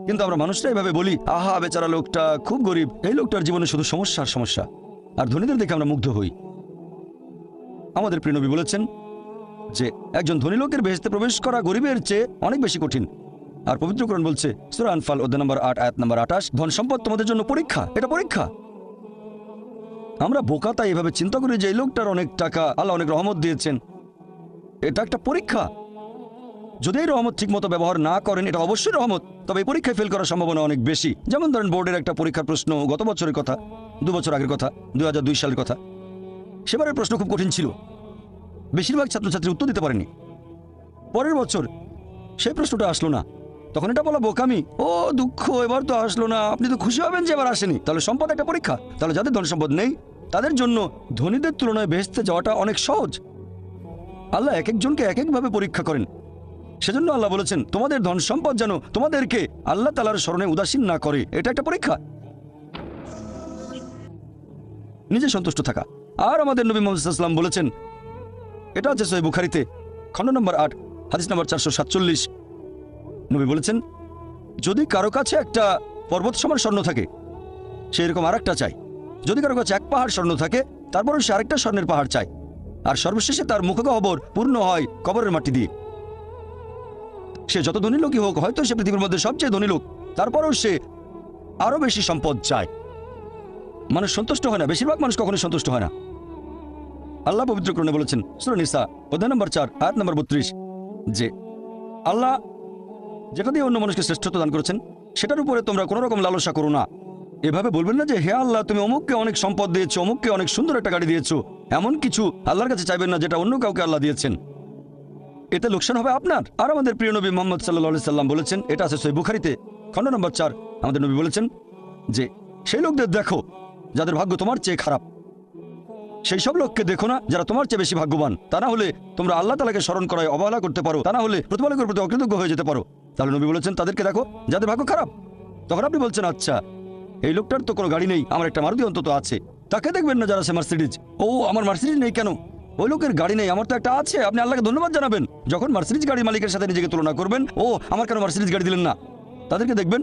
কিন্তু আমরা মানুষরা এভাবে বলি, আহা বেচারা লোকটা খুব গরিব, এই লোকটার জীবনে শুধু সমস্যা আর সমস্যা। আর ধনীদের দেখে আমরা মুগ্ধ হই। আমাদের প্রিয় নবী বলেছেন যে একজন ধনী লোকের বেহেশতে প্রবেশ করা গরিবের চেয়ে অনেক বেশি কঠিন। আর পবিত্র কোরআন বলছে সূরা আনফাল অধ্যায় নম্বর 8 আয়াত নম্বর 28, ধন সম্পদ তোমাদের জন্য পরীক্ষা, এটা পরীক্ষা। আমরা বোকা তাই এভাবে চিন্তা করি যে এই লোকটার অনেক টাকা, আল্লাহ অনেক রহমত দিয়েছেন, এটা একটা পরীক্ষা। যদি এই রহমত ঠিক মতো ব্যবহার না করেন এটা অবশ্যই রহমত, তবে এই পরীক্ষায় ফেল করার সম্ভাবনা অনেক বেশি। যেমন ধরেন বোর্ডের একটা পরীক্ষার প্রশ্ন, গত বছরের কথা, 2 বছর আগের কথা, 2002 সালের কথা। সেবারের প্রশ্ন খুব কঠিন ছিল, বেশিরভাগ ছাত্রছাত্রী উত্তর দিতে পারেনি। পরের বছর সেই প্রশ্নটা আসলো না, তখন এটা বলা বোকামি, ও দুঃখ এবার তো আসলো না, আপনি তো খুশি হবেন যে এবার আসেনি। তাহলে সম্পদ একটা পরীক্ষা। তাহলে যাদের ধন সম্পদ নেই তাদের জন্য ধনীদের তুলনায় বেহেশতে যাওয়াটা অনেক সহজ। আল্লাহ এক একজনকে এক একভাবে পরীক্ষা করেন। সেজন্য আল্লাহ বলেছেন তোমাদের ধন সম্পদ যেন তোমাদেরকে আল্লাহ তাআলার স্মরণে উদাসীন না করে, এটা একটা পরীক্ষা। নিজে সন্তুষ্ট থাকা। আর আমাদের নবী মুহাম্মদ সাল্লাল্লাহু আলাইহি ওয়াসাল্লাম বলেছেন, এটা আছে সহিহ বুখারীতে খণ্ড নম্বর 8 হাদিস নম্বর 447, নবী বলেছেন যদি কারো কাছে একটা পর্বত সমান স্বর্ণ থাকে সে এরকম আরেকটা চায়, যদি কারো কাছে এক পাহাড় স্বর্ণ থাকে তারপরও সে আরেকটা স্বর্ণের পাহাড় চায়, আর সর্বশেষে তার মুখগহ্বর পূর্ণ হয় কবরের মাটি দিয়ে। সে যত ধনী লোকই হোক, হয়তো সে পৃথিবীর মধ্যে সবচেয়ে ধনী লোক, তারপরও সে আরো বেশি সম্পদ চায়। মানুষ সন্তুষ্ট হয় না, বেশিরভাগ মানুষ কখনো সন্তুষ্ট হয় না। আল্লাহ পবিত্র কোরআনে বলেছেন সূরা নিসা অধ্যায় নম্বর 4 আয়াত নম্বর 32 যে আল্লাহ যেটা দিয়ে অন্য মানুষকে শ্রেষ্ঠত্ব দান করেছেন সেটার উপরে তোমরা কোনো রকম লালসা করো না। এভাবে বলবেন না যে হে আল্লাহ তুমি অমুককে অনেক সম্পদ দিয়েছো, অমুককে অনেক সুন্দর একটা গাড়ি দিয়েছো, এমন কিছু আল্লাহর কাছে চাইবেন না যেটা অন্য কাউকে আল্লাহ দিয়েছেন, এতে লোকসান হবে আপনার। আর আমাদের প্রিয় নবী মুহাম্মদ সাল্লাল্লাহু আলাইহি সাল্লাম বলেছেন, এটা আছে সহিহ বুখারীতে খণ্ড নম্বর 4, আমাদের নবী বলেছেন যে সেই লোকদের দেখো যাদের ভাগ্য তোমার চেয়ে খারাপ, সেই সব লোককে দেখো না যারা তোমার চেয়ে বেশি ভাগ্যবান। তা না হলে তোমরা আল্লাহ তাআলাকে স্মরণ করায় অবহেলা করতে পারো, তা না হলে প্রতিপালকের প্রতি অকৃতজ্ঞ হয়ে যেতে পারো। তাহলে নবী বলেছেন তাদেরকে দেখো যাদের ভাগ্য খারাপ। তখন আপনি বলছেন আচ্ছা এই লোকটার তো কোনো গাড়ি নেই, আমার একটা মারুতি অন্তত আছে। তাকে দেখবেন না যারা সে মার্সিডিজ, ও আমার মার্সিডিজ নেই কেন, ওই লোকের গাড়ি নেই, আমার তো একটা আছে। আপনি আল্লাহকে ধন্যবাদ জানাবেন। যখন মার্সিডিজ গাড়ির মালিকের সাথে নিজেকে তুলনা করবেন, ও আমার কেন মার্সিডিজ গাড়ি দিলেন না, তাদেরকে দেখবেন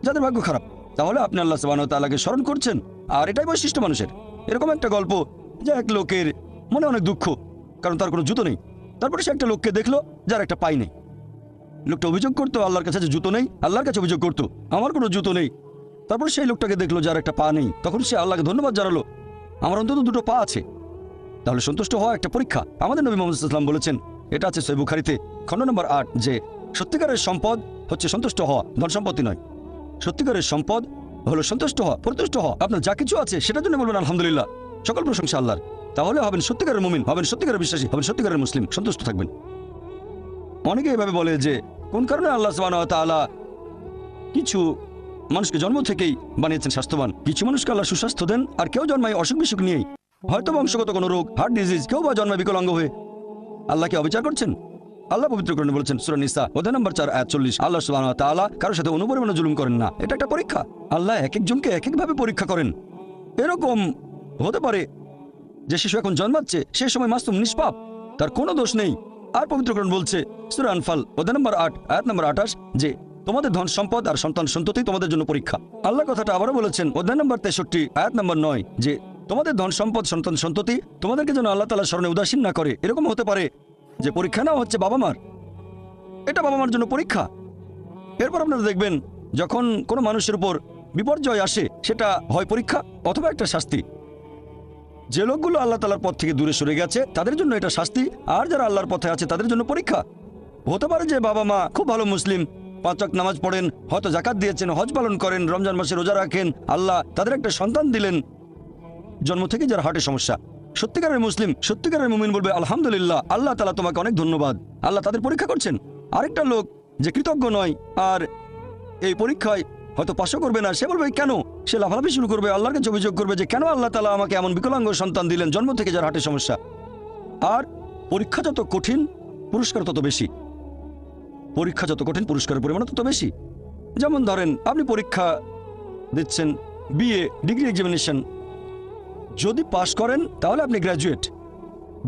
যাদের ভাগ্য খারাপ। তাহলে আপনি আল্লাহ সুবহানাহু ওয়া তাআলাকে স্মরণ করছেন। আর এটাই বৈশিষ্ট্য মানুষের। এরকম একটা গল্প যে এক লোকের মনে অনেক দুঃখ, কারণ তার কোনো জুতো নেই। তারপরে সে একটা লোককে দেখলো যার একটা পাই নেই। লোকটা অভিযোগ করতো আল্লাহর কাছে যে জুতো নেই, আল্লাহর কাছে অভিযোগ করতো আমার কোনো জুতো নেই। তারপরে সেই লোকটাকে দেখলো যার একটা পা নেই, তখন সে আল্লাহকে ধন্যবাদ জানালো, আমার অন্তত 2টো পা আছে। তাহলে সন্তুষ্ট হওয়া একটা পরীক্ষা। আমাদের নবী মুহাম্মদ সাল্লাল্লাহু আলাইহি ওয়াসাল্লাম বলেছেন, এটা আছে সহিহ বুখারীতে খণ্ড নম্বর 8 যে সত্যিকারের সম্পদ হচ্ছে সন্তুষ্ট হওয়া, ধন সম্পত্তি নয়। সত্যিকারের সম্পদ হলো সন্তুষ্ট হওয়া, প্রতুষ্ট হওয়া। আপনার যা কিছু আছে সেটার জন্য বলবেন আলহামদুলিল্লাহ, সকল প্রশংসা আল্লাহর। তাহলে হবেন সত্যিকারের মুমিন, হবেন সত্যিকারের বিশ্বাসী, হবেন সত্যিকারের মুসলিম, সন্তুষ্ট থাকবেন। অনেকে এভাবে বলে যে কোন কারণে আল্লাহ সুবহানাহু ওয়া তাআলা কিছু মানুষকে জন্ম থেকেই বানিয়েছেন স্বাস্থ্যবান, কিছু মানুষকে আল্লাহ সুস্বাস্থ্য দেন, আর কেউ জন্মায় অসুখ বিসুখ নিয়েই, হয়তো বংশগত কোনো রোগ, হার্ট ডিজিজ, কেউ বা জন্মায় বিকলাঙ্গ হয়ে। আল্লাহকে অবিচার করছেন? আল্লাহ পবিত্র কোরআনে বলেছেন সূরা নিসা অধ্যায় নম্বর 4 আয়াত 40, আল্লাহ সুবহানাহু ওয়া তাআলা কারোর সাথে অনুপরিমাণে জুলুম করেন না। এটা একটা পরীক্ষা। আল্লাহ এক একজনকে এক একভাবে পরীক্ষা করেন। এরকম হতে পারে যে শিশু এখন জন্মাচ্ছে সেই সময় মাসুম, নিষ্পাপ, তার কোনো দোষ নেই। আর পবিত্র কোরআন বলছে সূরা আনফাল অধ্যায় নম্বর 8 আয়াত নম্বর 28 যে তোমাদের ধন সম্পদ আর সন্তান সন্ততি তোমাদের জন্য পরীক্ষা। আল্লাহ কথাটা আবারও বলেছেন অধ্যায় নম্বর 63 আয়াত নম্বর 9 যে তোমাদের ধন সম্পদ সন্তান সন্ততি তোমাদেরকে যেন আল্লাহ তাআলার স্মরণে উদাসীন না করে। এরকম হতে পারে যে পরীক্ষা নাও হচ্ছে বাবা মার, এটা বাবা মার জন্য পরীক্ষা। এরপর আপনারা দেখবেন যখন কোনো মানুষের উপর বিপর্যয় আসে সেটা হয় পরীক্ষা অথবা একটা শাস্তি। যে লোকগুলো আল্লাহ তাআলার পথ থেকে দূরে সরে গেছে তাদের জন্য এটা শাস্তি, আর যারা আল্লাহর পথে আছে তাদের জন্য পরীক্ষা। হতে পারে যে বাবা মা খুব ভালো মুসলিম, 5 ওয়াক্ত নামাজ পড়েন, হয়তো যাকাত দিয়েছেন, হজ পালন করেন, রমজান মাসে রোজা রাখেন, আল্লাহ তাদের একটা সন্তান দিলেন জন্ম থেকে যার হার্টের সমস্যা। সত্যিকারের মুসলিম, সত্যিকারের মুমিন বলবে আলহামদুলিল্লাহ, আল্লাহ তাআলা তোমাকে অনেক ধন্যবাদ। আল্লাহ তাদের পরীক্ষা করছেন। আরেকটা লোক যে কৃতজ্ঞ নয় আর এই পরীক্ষায় হয়তো পাশও করবে না, সে বলবে কেন, সে লাফালাফি শুরু করবে, আল্লাহর কাছে অভিযোগ করবে যে কেন আল্লাহ তাআলা আমাকে এমন বিকলাঙ্গ সন্তান দিলেন জন্ম থেকে যার হার্টের সমস্যা। আর পরীক্ষা যত কঠিন পুরস্কার তত বেশি, পরীক্ষা যত কঠিন পুরস্কারের পরিমাণ তত বেশি। যেমন ধরেন আপনি পরীক্ষা দিচ্ছেন বিএ ডিগ্রি এক্সামিনেশন, যদি পাশ করেন তাহলে আপনি graduate,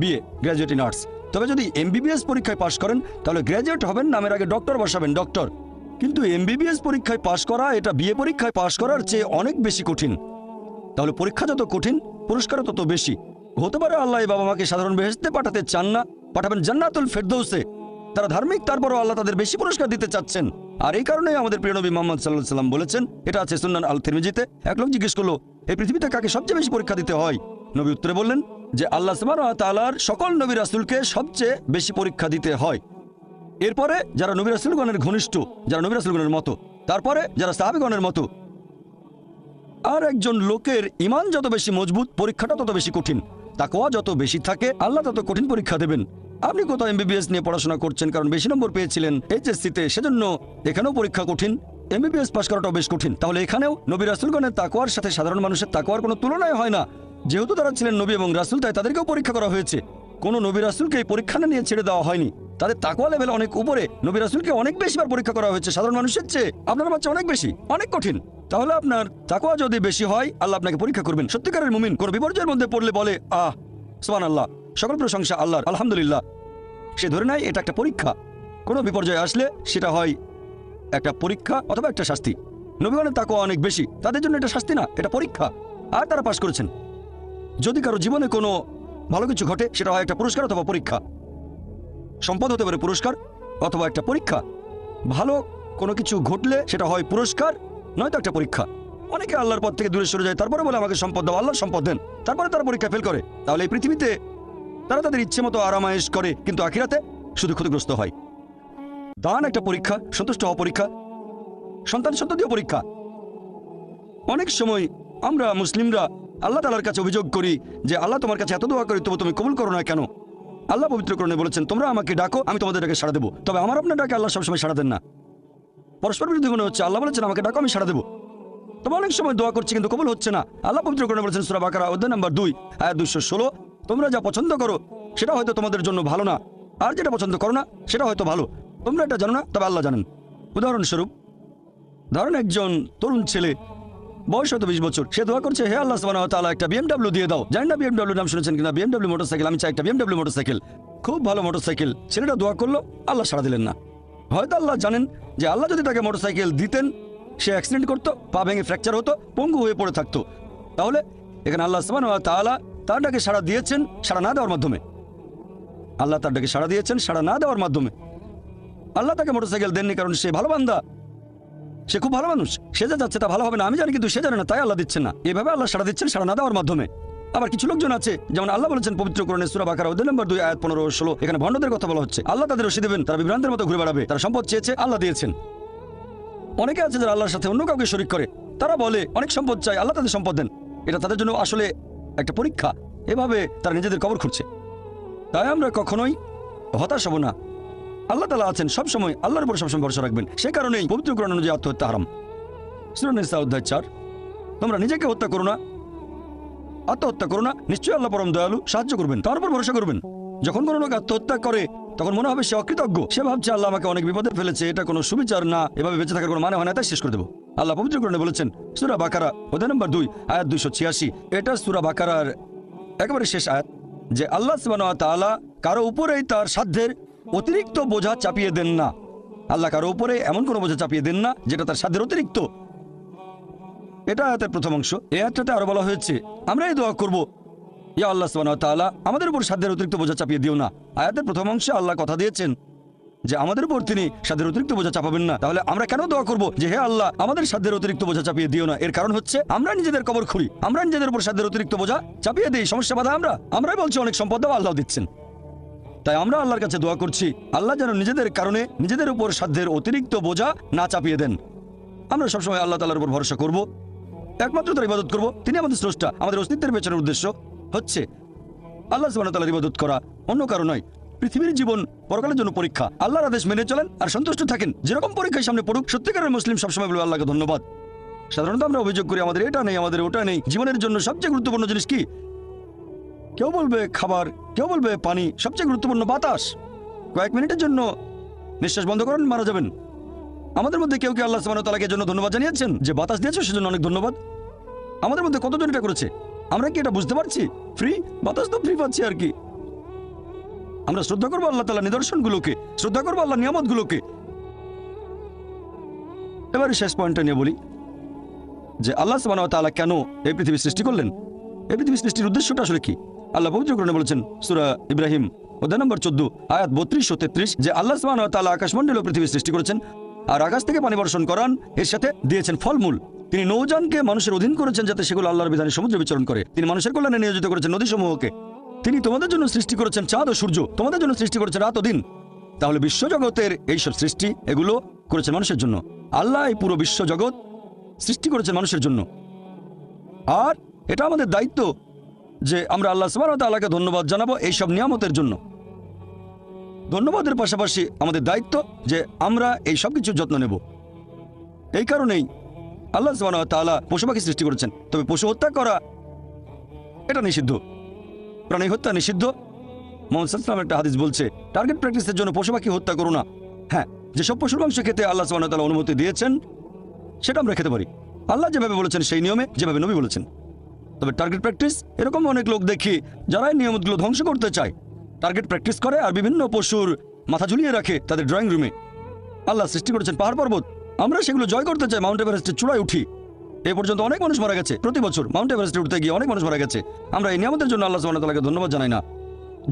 BA graduate in arts. তবে যদি এমবিবিএস পরীক্ষায় পাশ করেন তাহলে গ্র্যাজুয়েট হবেন, নামের আগে ডক্টর বসাবেন, ডক্টর। কিন্তু এমবিবিএস পরীক্ষায় পাশ করা এটা বিএ পরীক্ষায় পাশ করার চেয়ে অনেক বেশি কঠিন। তাহলে পরীক্ষা যত কঠিন পুরস্কারও তত বেশি। হতে পারে আল্লাহ এই বাবা মাকে সাধারণ বেহেশতে পাঠাতে চান না, পাঠাবেন জান্নাতুল ফেরদৌসে। তারা ধার্মিক, তারপরও আল্লাহ তাদের বেশি পুরস্কার দিতে চাচ্ছেন। আর এই কারণেই আমাদের প্রিয় নবী মুহাম্মদ সাল্লাল্লাহু আলাইহি সাল্লাম বলেছেন, এটা আছে সুন্নান আল তিরমিজিতে। এক লোক জিজ্ঞেস করলো, এই পৃথিবীতে কাকে সবচেয়ে বেশি পরীক্ষা দিতে হয়? নবী উত্তরে বললেন যে আল্লাহ সুবহানাহু ওয়া তাআলার সকল নবী রাসূলকে সবচেয়ে বেশি পরীক্ষা দিতে হয়। এরপরে যারা নবী রাসূলগণের ঘনিষ্ঠ, যারা নবী রাসূলগণের মতো, তারপরে যারা সাহাবীগণের মতো। আর একজন লোকের ঈমান যত বেশি মজবুত, পরীক্ষাটা তত বেশি কঠিন। তাকওয়া যত বেশি থাকে, আল্লাহ তত কঠিন পরীক্ষা দেবেন। আপনি কোথাও এমবিবিএস নিয়ে পড়াশোনা করছেন কারণ বেশি নম্বর পেয়েছিলেন এইচএসসিতে, সেজন্য এখানেও পরীক্ষা কঠিন। এমবিবিএস পাস করাটাও বেশ কঠিন। তাহলে এখানেও নবী রাসূলগণের তাকওয়ার সাথে সাধারণ মানুষের তাকওয়ার কোনো তুলনাই হয় না। যেহেতু তারা ছিলেন নবী এবং রাসূল, তাই তাদেরকেও পরীক্ষা করা হয়েছে। কোনো নবী রাসূলকে এই পরীক্ষা না নিয়ে ছেড়ে দেওয়া হয়নি। তাদের তাকওয়া লেভেল অনেক উপরে। নবী রাসূলকে অনেক বেশিবার পরীক্ষা করা হয়েছে সাধারণ মানুষের চেয়ে। আপনার বাচ্চা অনেক বেশি, অনেক কঠিন। তাহলে আপনার তাকওয়া যদি বেশি হয়, আল্লাহ আপনাকে পরীক্ষা করবেন। সত্যিকারের মুমিন কোনো বিপর্যয়ের মধ্যে পড়লে বলে, আহ সুবহানাল্লাহ, সকল প্রশংসা আল্লাহর, আলহামদুলিল্লাহ। সে ধরে নেয় এটা একটা পরীক্ষা। কোনো বিপর্যয় আসলে সেটা হয় একটা পরীক্ষা অথবা একটা শাস্তি। নবীগণের তাকওয়া অনেক বেশি, তাদের জন্য এটা শাস্তি না, এটা পরীক্ষা। আর তারা পাশ করেছেন। যদি কারো জীবনে কোনো ভালো কিছু ঘটে, সেটা হয় একটা পুরস্কার অথবা পরীক্ষা। সম্পদ হতে পারে পুরস্কার অথবা একটা পরীক্ষা। ভালো কোনো কিছু ঘটলে সেটা হয় পুরস্কার, নয়তো একটা পরীক্ষা। অনেকে আল্লাহর পথ থেকে দূরে সরে যায়, তারপরে বলে আমাকে সম্পদ দাও, আল্লাহর সম্পদ দেন। তারপরে তারা পরীক্ষা ফেল করে। তাহলে এই পৃথিবীতে তারা তাদের ইচ্ছে মতো আরামায়েশ করে, কিন্তু আখিরাতে শুধু ক্ষতিগ্রস্ত হয়। দান একটা পরীক্ষা, সন্তুষ্ট হওয়া পরীক্ষা, সন্তান সন্ততিও পরীক্ষা। অনেক সময় আমরা মুসলিমরা আল্লাহ তাআলার কাছে অভিযোগ করি যে আল্লাহ, তোমার কাছে এত দোয়া করি তবু তুমি কবুল করো না কেন? আল্লাহ পবিত্র কোরআনে বলেছেন, তোমরা আমাকে ডাকো, আমি তোমাদের ডাকে সাড়া দেবো। তবে আমার আপনার ডাকে আল্লাহ সবসময় সাড়া দেন না। পরস্পর বিরোধী মনে হচ্ছে। আল্লাহ বলেছেন আমাকে ডাকো, আমি সাড়া দেবো। তবে অনেক সময় দোয়া করছি কিন্তু কবুল হচ্ছে না। আল্লাহ পবিত্র কোরআনে বলেছেন সূরা বাকারা অধ্যায় নম্বর 2 আয়াত 216, তোমরা যা পছন্দ করো সেটা হয়তো তোমাদের জন্য ভালো না, আর যেটা পছন্দ করো না সেটা হয়তো ভালো। তোমরা এটা জানো না, তবে আল্লাহ জানেন। উদাহরণস্বরূপ, ধরেন একজন তরুণ ছেলে, বয়স হয়তো 20 বছর, সে দোয়া করছে, হে আল্লাহ সুবহানাহু ওয়া তাআলা একটা বিএমডব্লিউ দিয়ে দাও। জানি না বিএমডব্লিউ নাম শুনেছেন কিনা, বিএমডব্লিউ মোটরসাইকেল। আমি চাই একটা বিএমডব্লিউ মোটরসাইকেল, খুব ভালো মোটরসাইকেল। ছেলেটা দোয়া করলো, আল্লাহ সাড়া দিলেন না। হয়তো আল্লাহ জানেন যে আল্লাহ যদি তাকে মোটরসাইকেল দিতেন, সে অ্যাক্সিডেন্ট করতো, পা ভেঙে ফ্র্যাকচার হতো, পঙ্গু হয়ে পড়ে থাকতো। তাহলে এখানে আল্লাহ সুবহানাহু ওয়া তাআলা তার ডাকে সাড়া দিয়েছেন সাড়া না দেওয়ার মাধ্যমে। আল্লাহ তার ডাকে সাড়া দিয়েছেন সাড়া না দেওয়ার মাধ্যমে। আল্লাহ তাকে মোটরসাইকেল দেননি কারণ সে ভালো বান্দা, সে খুব ভালো মানুষ, সে যা যাচ্ছে তা ভালো হবে না আমি জানি, কিন্তু সে জানে না, তাই আল্লাহ দিচ্ছেন না। এভাবে আল্লাহ সাড়া দিচ্ছেন সাড়া না দেওয়ার মাধ্যমে। আবার কিছু লোকজন আছে, যেমন আল্লাহ বলেছেন পবিত্র কোরআনে সূরা বাকারা অধ্যায় নম্বর 2 আয়াত 15-16, এখানে ভণ্ডদের কথা বলা হচ্ছে। আল্লাহ তাদের রশি দেবেন, তারা বিভ্রান্তের মতো ঘুরে বেড়াবে। তারা সম্পদ চেয়েছে, আল্লাহ দিয়েছেন। অনেকে আছে যারা আল্লাহর সাথে অন্য কাউকে শরীক করে, তারা বলে অনেক সম্পদ চাই, আল্লাহ তাদের সম্পদ দেন। এটা তাদের জন্য আসলে একটা পরীক্ষা। এভাবে তারা নিজেদের কবর খুঁড়ছে। তাই আমরা কখনোই হতাশ হব না। আল্লাহ তাআলা আছেন সবসময়, আল্লাহর উপর সবসময় ভরসা রাখবেন। সে কারণেই পবিত্র কোরআন অনুযায়ী আত্মহত্যা হারাম। সূরা নিসা অধ্যায় 4, তোমরা নিজেকে হত্যা করো না, আত্মহত্যা করো না, নিশ্চয়ই আল্লাহ পরম দয়ালু, সাহায্য করবেন, তার উপর ভরসা করবেন। যখন কোনো লোক আত্মহত্যা করে তখন মনে হবে সে অকৃতজ্ঞ, সে ভাবছে আল্লাহ আমাকে অনেক বিপদে ফেলেছে, এটা কোনো সুবিচার না, এভাবে বেঁচে থাকার কোনো মানে হয় না, তাই শেষ করে দেবো। আল্লাহ পবিত্র কোরআনে বলেছেন সূরা বাকারা অধ্যায় নম্বর 2 আয়াত 286, এটা সূরা বাকারার একেবারে শেষ আয়াত, যে আল্লাহ সুবহানাহু ওয়া তাআলা কারো উপরেই তার সাধ্যের অতিরিক্ত বোঝা চাপিয়ে দেন না। আল্লাহ কারো উপরে এমন কোনো বোঝা চাপিয়ে দেন না যেটা তার সাধ্যের অতিরিক্ত। এটা আয়াতের প্রথম অংশ। এই আয়াতটাতে আরো বলা হয়েছে আমরা এই দোয়া করব, ইয়া আল্লাহ সুবহানাহু ওয়া তাআলা আমাদের উপর সাধ্যের অতিরিক্ত বোঝা চাপিয়ে দিও না। আয়াতের প্রথম অংশে আল্লাহ কথা দিয়েছেন যে আমাদের উপর তিনি সাধ্যের অতিরিক্ত বোঝা চাপাবেন না। তাহলে আমরা কেন দোয়া করব যে হে আল্লাহ আমাদের সাধ্যের অতিরিক্ত বোঝা চাপিয়ে দিও না? এর কারণ হচ্ছে আমরা নিজেদের কবর খুঁড়ি, আমরা নিজেদের উপর সাধ্যের অতিরিক্ত বোঝা চাপিয়ে দিই, সমস্যা বাধা আমরাই বলছি অনেক সম্পদ দাও, আল্লাহ দিচ্ছেন। তাই আমরা আল্লাহর কাছে দোয়া করছি আল্লাহ যেন নিজেদের কারণে নিজেদের উপর সাধ্যের অতিরিক্ত বোঝা না চাপিয়ে দেন। আমরা সবসময় আল্লাহ তাআলার উপর ভরসা করব, একমাত্র তার ইবাদত করব। তিনি আমাদের স্রষ্টা, আমাদের অস্তিত্বের পেছনের উদ্দেশ্য হচ্ছে আল্লাহ সুবহানাহু ওয়া তাআলার ইবাদত করা, অন্য কারো নয়। পৃথিবীর জীবন পরকালের জন্য পরীক্ষা। আল্লাহর আদেশ মেনে চলেন আর সন্তুষ্ট থাকেন। যেরকম পরীক্ষায় সামনে পড়ুক, সত্যিকারের মুসলিম সবসময় বলবে আল্লাহকে ধন্যবাদ। সাধারণত আমরা অভিযোগ করি আমাদের এটা নেই, আমাদের ওটা নেই। জীবনের জন্য সবচেয়ে গুরুত্বপূর্ণ জিনিস কি? কেউ বলবে খাবার, কেউ বলবে পানি, সবচেয়ে গুরুত্বপূর্ণ বাতাস। কয়েক মিনিটের জন্য নিঃশ্বাস বন্ধ করেন, মারা যাবেন। আমাদের মধ্যে কেউ কি আল্লাহ সুবহানাহু ওয়া তাআলাকে জন্য ধন্যবাদ জানিয়েছেন যে বাতাস দিয়েছে সেজন্য অনেক ধন্যবাদ? আমাদের মধ্যে কতজন এটা করেছে? আমরা কি এটা বুঝতে পারছি? ফ্রি বাতাস তো ফ্রি পাচ্ছি আর কি। আমরা শ্রদ্ধা করবো আল্লাহ তাআলার নিদর্শনগুলোকে, শ্রদ্ধা করবো আল্লাহর নিয়ামতগুলোকে। এবারে শেষ পয়েন্টটা নিয়ে বলি যে আল্লাহ সুবহানাহু ওয়া তাআলা কেন এই পৃথিবী সৃষ্টি করলেন। এই পৃথিবী সৃষ্টির উদ্দেশ্যটা আসলে কি? আল্লাহ পবিত্র কোরআনে বলেছেন সূরা ইব্রাহিম অধ্যায় নম্বর 14 আয়াত 32 ও 33 যে আল্লাহ সুবহানাহু ওয়া তাআলা আকাশমণ্ডল ও পৃথিবী সৃষ্টি করেছেন আর আকাশ থেকে পানি বর্ষণ করান, এর সাথে দিয়েছেন ফলমূল। তিনি নৌযানকে মানুষের অধীন করেছেন যাতে সেগুলো আল্লাহর বিধানে সমুদ্রে বিচরণ করে। তিনি মানুষের কল্যাণে নিয়োজিত করেছেন নদীসমূহকে। তিনি তোমাদের জন্য সৃষ্টি করেছেন চাঁদ ও সূর্য, তোমাদের জন্য সৃষ্টি করেছেন রাত ও দিন। তাহলে বিশ্বজগতের এইসব সৃষ্টি এগুলো করেছেন মানুষের জন্য। আল্লাহ এই পুরো বিশ্বজগৎ সৃষ্টি করেছেন মানুষের জন্য। আর এটা আমাদের দায়িত্ব যে আমরা আল্লাহ সুবহানাহু ওয়া তাআলাকে ধন্যবাদ জানাবো এইসব নিয়ামতের জন্য। ধন্যবাদের পাশাপাশি আমাদের দায়িত্ব যে আমরা এই সব কিছুর যত্ন নেব। এই কারণেই আল্লাহ সুবহানাহু ওয়া তাআলা পশু পাখি সৃষ্টি করেছেন। তবে পশু হত্যা করা এটা নিষিদ্ধ, প্রাণী হত্যা নিষিদ্ধ। মুহাম্মদ সাল্লাল্লাহু আলাইহি ওয়াসাল্লাম একটা হাদিস বলছে টার্গেট প্র্যাকটিসের জন্য পশু পাখি হত্যা করো না। হ্যাঁ, যেসব পশুর মাংস খেতে আল্লাহ সুবহানাহু ওয়া তাআলা অনুমতি দিয়েছেন সেটা আমরা খেতে পারি, আল্লাহ যেভাবে বলেছেন সেই নিয়মে, যেভাবে নবী বলেছেন। তবে টার্গেট প্র্যাকটিস এরকম অনেক লোক দেখি যারা এই নিয়মগুলো ধ্বংস করতে চায়। টার্গেট প্র্যাকটিস করে আর বিভিন্ন পশুর মাথা ঝুলিয়ে রাখে তাদের ড্রয়িং রুমে। আল্লাহ সৃষ্টি করেছেন পাহাড় পর্বত, আমরা সেগুলো জয় করতে চাই, মাউন্ট এভারেস্টের চূড়ায় উঠি। এ পর্যন্ত অনেক মানুষ মারা গেছে, প্রতি বছর মাউন্ট এভারেস্টে উঠতে গিয়ে অনেক মানুষ মারা গেছে। আমরা এই নিয়ামতের জন্য আল্লাহ সুবহানাহু ওয়া তাআলাকে ধন্যবাদ জানাই না।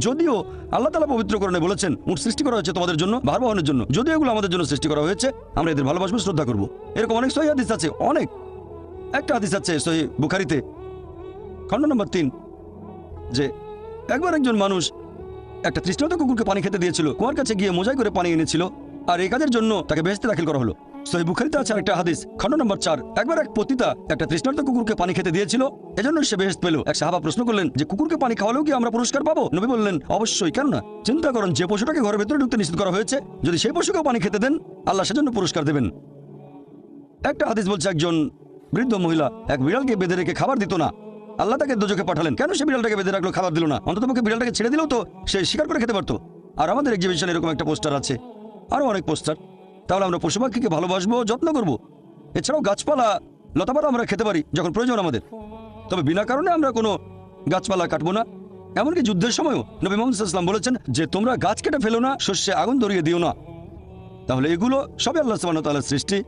যদিও আল্লাহ তাআলা পবিত্র কোরআনে বলেছেন উট সৃষ্টি করা হয়েছে তোমাদের জন্য, ভার বহনের জন্য। যদিও এগুলো আমাদের জন্য সৃষ্টি করা হয়েছে, আমরা এদের ভালোবাসবো, শ্রদ্ধা করব। এরকম অনেক সহিহ হাদিস আছে, অনেক। একটা হাদিস আছে সহিহ বুখারীতে খণ্ড নম্বর 3 যে একবার একজন মানুষ একটা তৃষ্ণার্ত কুকুরকে পানি খেতে দিয়েছিল। কুয়ার কাছে গিয়ে মোজাই করে পানি এনেছিল আর এই কাজের জন্য তাকে বেহেশতে দাখিল করা হলো। সহিহ বুখারীতে আছে আরেকটা হাদিস খণ্ড নম্বর 4 একবার এক পতিতা একটা তৃষ্ণার্ত কুকুরকে পানি খেতে দিয়েছিল, এজন্য সে বেহেশত পেল। এক সাহাবা প্রশ্ন করলেন যে কুকুরকে পানি খাওয়ালেও কি আমরা পুরস্কার পাবো? নবী বললেন অবশ্যই, কেন না। চিন্তা করুন, যে পশুটাকে ঘরের ভেতরে ঢুকতে নিষেধ করা হয়েছে যদি সেই পশুকেও পানি খেতে দেন আল্লাহ সেজন্য পুরস্কার দেবেন। একটা হাদিস বলছে একজন বৃদ্ধ মহিলা এক বিড়ালকে বেঁধে রেখে খাবার দিত না, আল্লাহ তাকে দোজখে পাঠালেন। কেন সে বিড়ালটাকে বেঁধে রাখলো, খাবার দিল না? অন্ততপক্ষে বিড়ালটাকে ছেড়ে দিলেও তো সে শিকার করে খেতে পারতো। আর আমাদের এক্সিবিশনে এরকম একটা পোস্টার আছে, আরো অনেক পোস্টার। তাহলে আমরা পশু পাখিকে ভালোবাসবো, যত্ন করব। এছাড়াও গাছপালা লতাপাতা আমরা খেতে পারি যখন প্রয়োজন আমাদের, তবে বিনা কারণে আমরা কোনো গাছপালা কাটবো না। এমনকি যুদ্ধের সময়ও নবী মুহাম্মদ সাল্লাল্লাহু আলাইহি ওয়াসাল্লাম বলেছেন যে তোমরা গাছ কেটে ফেলো না, শস্যে আগুন ধরিয়ে দিও না। তাহলে এগুলো সবই আল্লাহ সুবহানাহু ওয়া তাআলার সৃষ্টি।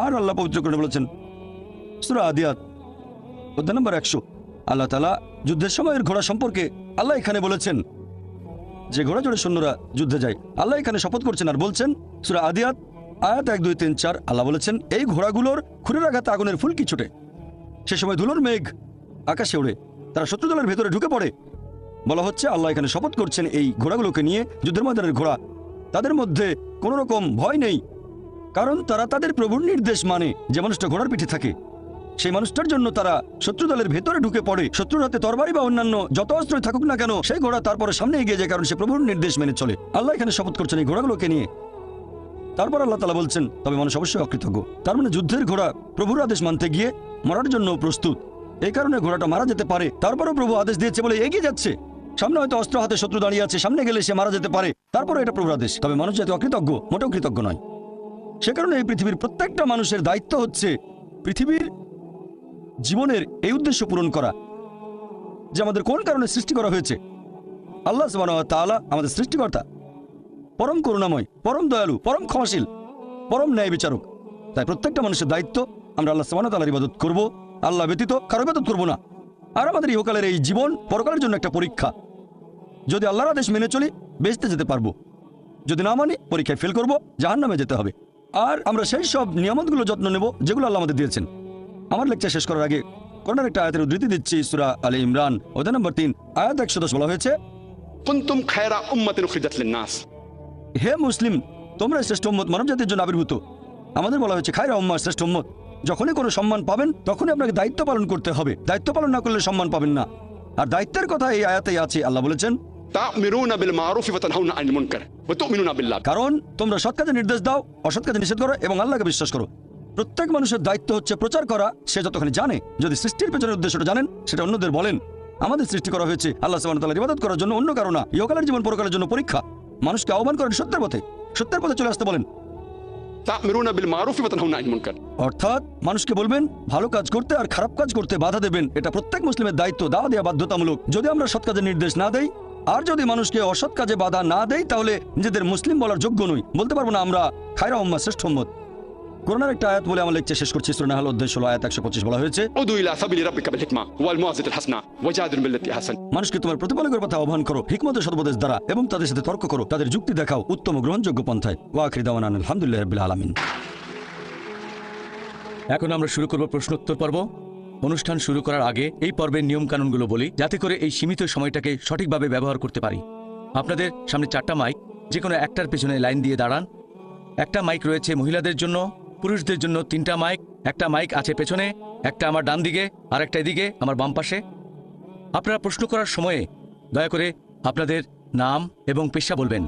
আর আল্লাহ পবিত্র কোরআনে বলেছেন সূরা আদিয়াত অধ্যায় নম্বর 100 আল্লাহ তাআলা যুদ্ধের সময়ের ঘোড়া সম্পর্কে আল্লাহ এখানে বলেছেন যে ঘোড়া জোরে সৈন্যরা যুদ্ধে যায়। আল্লাহ এখানে শপথ করছেন আর বলছেন সূরা আদিয়াত আয়াত 1, 2, 3, 4 আল্লাহ বলেছেন এই ঘোড়াগুলোর খুরের আঘাতে আগুনের ফুলকি ছোটে, সে সময় ধুলোর মেঘ আকাশে ওড়ে, তারা শত্রু দলের ভেতরে ঢুকে পড়ে। বলা হচ্ছে আল্লাহ এখানে শপথ করছেন এই ঘোড়াগুলোকে নিয়ে, যুদ্ধের ময়দানের ঘোড়া। তাদের মধ্যে কোনো রকম ভয় নেই, কারণ তারা তাদের প্রভুর নির্দেশ মানে। যে মানুষটা ঘোড়ার পিঠে থাকে সেই মানুষটার জন্য তারা শত্রু দলের ভেতরে ঢুকে পড়ে। শত্রুর হাতে তরবারি বা অন্যান্য যত অস্ত্রই থাকুক না কেন, সেই ঘোড়া তারপরে সামনে এগিয়ে যায়, কারণ সে প্রভুর নির্দেশ মেনে চলে। আল্লাহ এখানে শপথ করছেন এই ঘোড়াগুলোকে নিয়ে। তারপর আল্লাহ তাআলা বলছেন তবে মানুষ অবশ্যই অকৃতজ্ঞ। তার মানে যুদ্ধের ঘোড়া প্রভুর আদেশ মানতে গিয়ে মরার জন্য প্রস্তুত। এই কারণে ঘোড়াটা মারা যেতে পারে, তারপরও প্রভু আদেশ দিয়েছে বলে এগিয়ে যাচ্ছে। সামনে হয়তো অস্ত্র হাতে শত্রু দাঁড়িয়ে আছে, সামনে গেলে সে মারা যেতে পারে, তারপরে এটা প্রভুর আদেশ। তবে মানুষ যাতে অকৃতজ্ঞ, মোটেও কৃতজ্ঞ নয়। সে কারণে এই পৃথিবীর প্রত্যেকটা মানুষের দায়িত্ব হচ্ছে পৃথিবীর জীবনের এই উদ্দেশ্য পূরণ করা যে আমাদের কোন কারণে সৃষ্টি করা হয়েছে। আল্লাহ সুবহানাহু ওয়া তাআলা আমাদের সৃষ্টিকর্তা, পরম করুণাময়, পরম দয়ালু, পরম ক্ষমাশীল, পরম ন্যায় বিচারক। তাই প্রত্যেকটা মানুষের দায়িত্ব আমরা আল্লাহ সুবহানাহু ওয়া তাআলার ইবাদত করব, আল্লাহ ব্যতীত কারো ইবাদত করব না। আর আমাদের ইহকালের এই জীবন পরকালের জন্য একটা পরীক্ষা। যদি আল্লাহর আদেশ মেনে চলি বেহেশতে যেতে পারবো, যদি না মানি পরীক্ষায় ফেল করব, জাহান্নামে যেতে হবে। আর আমরা সেই সব নিয়ামতগুলো যত্ন নেব যেগুলো আল্লাহ আমাদের দিয়েছেন। আমার লেকচার শেষ করার আগে কোরআনের একটা আয়াতের উদ্ধৃতি দিচ্ছি। সূরা আলে ইমরান অধ্যায় নম্বর 3 আয়াত 110 বলা হয়েছে কুনতুম খায়রা উম্মাতিন উখরিজাত লিন-নাস। হে মুসলিম, তোমরা শ্রেষ্ঠ উম্মত, মানব জাতির জন্য আবির্ভূত। আমাদের বলা হয়েছে খায়রা উম্মাহ, শ্রেষ্ঠ উম্মত। যখনই কোনো সম্মান পাবেন তখনই আপনাকে দায়িত্ব পালন করতে হবে। দায়িত্ব পালন না করলে সম্মান পাবেন না। আর দায়িত্বের কথা এই আয়াতেই আছে। আল্লাহ বলেছেন তা'মিরুনা বিল মারুফি ওয়া তানহাউনা আনিল মুনকার ওয়া তু'মিনুনা বিল্লাহ। কারণ তোমরা সৎ কাজে নির্দেশ দাও, অসৎ কাজে নিষেধ করো এবং আল্লাহকে বিশ্বাস করো। প্রত্যেক মানুষের দায়িত্ব হচ্ছে প্রচার করা, সে যতখানি জানে। যদি সৃষ্টির পেছনের উদ্দেশ্যটা জানেন সেটা অন্যদের বলেন। আমাদের সৃষ্টি করা হয়েছে আল্লাহ সুবহানাহু ওয়া তাআলার ইবাদত করার জন্য, অন্য কারো না। ইহকালের জীবন পরকালের জন্য পরীক্ষা। মানুষকে আহ্বান করেন সত্যের পথে, সত্যের পথে চলে আসতে বলেন। তা'মিরুনা বিল মারুফি ওয়া তানহাউনা আনিল মুনকার, অর্থাৎ মানুষকে বলবেন ভালো কাজ করতে আর খারাপ কাজ করতে বাধা দেবেন। এটা প্রত্যেক মুসলিমের দায়িত্ব, দাওয়া দেওয়া বাধ্যতামূলক। যদি আমরা সৎ কাজের নির্দেশ না দেই আর যদি মানুষকে অসৎ কাজে বাধা না দেই তাহলে নিজেদের মুসলিম বলার যোগ্য নই। বলতে পারবো না আমরা খায়রা উম্মাহ, শ্রেষ্ঠ উম্মত। কোরআনের একটা আয়াত বলে আমার লেকচার শেষ করছি। সূরা নাহল অধ্যায় 16 আয়াত 125 বলা হয়েছে, ادعو الى سبيل ربك بالحكمه والموعظه الحسنه وجادل بالتي احسن। মানুষকে তোমার প্রতিপালকের কথা আহ্বান করো হিকমতের সদুপদেশ দ্বারা, এবং তাদের সাথে তর্ক করো, তাদের যুক্তি দেখাও উত্তম ও গ্রহণযোগ্য পন্থায়। ওয়া আখিরু দাওয়ানা আলহামদুলিল্লাহি রাব্বিল আলামিন। এখন আমরা শুরু করব প্রশ্নোত্তর পর্ব। অনুষ্ঠান শুরু করার আগে এই পর্বের নিয়মকানুনগুলো বলি, যাতে করে এই সীমিত সময়টাকে সঠিকভাবে ব্যবহার করতে পারি। আপনাদের সামনে 4টা মাইক, যে কোনো একটার পেছনে লাইন দিয়ে দাঁড়ান। একটা মাইক রয়েছে মহিলাদের জন্য, পুরুষদের জন্য 3টা মাইক। একটা মাইক আছে পেছনে, একটা আমার ডান দিকে, আর একটা এদিকে আমার বাম পাশে। আপনারা প্রশ্ন করার সময়ে দয়া করে আপনাদের নাম এবং পেশা বলবেন।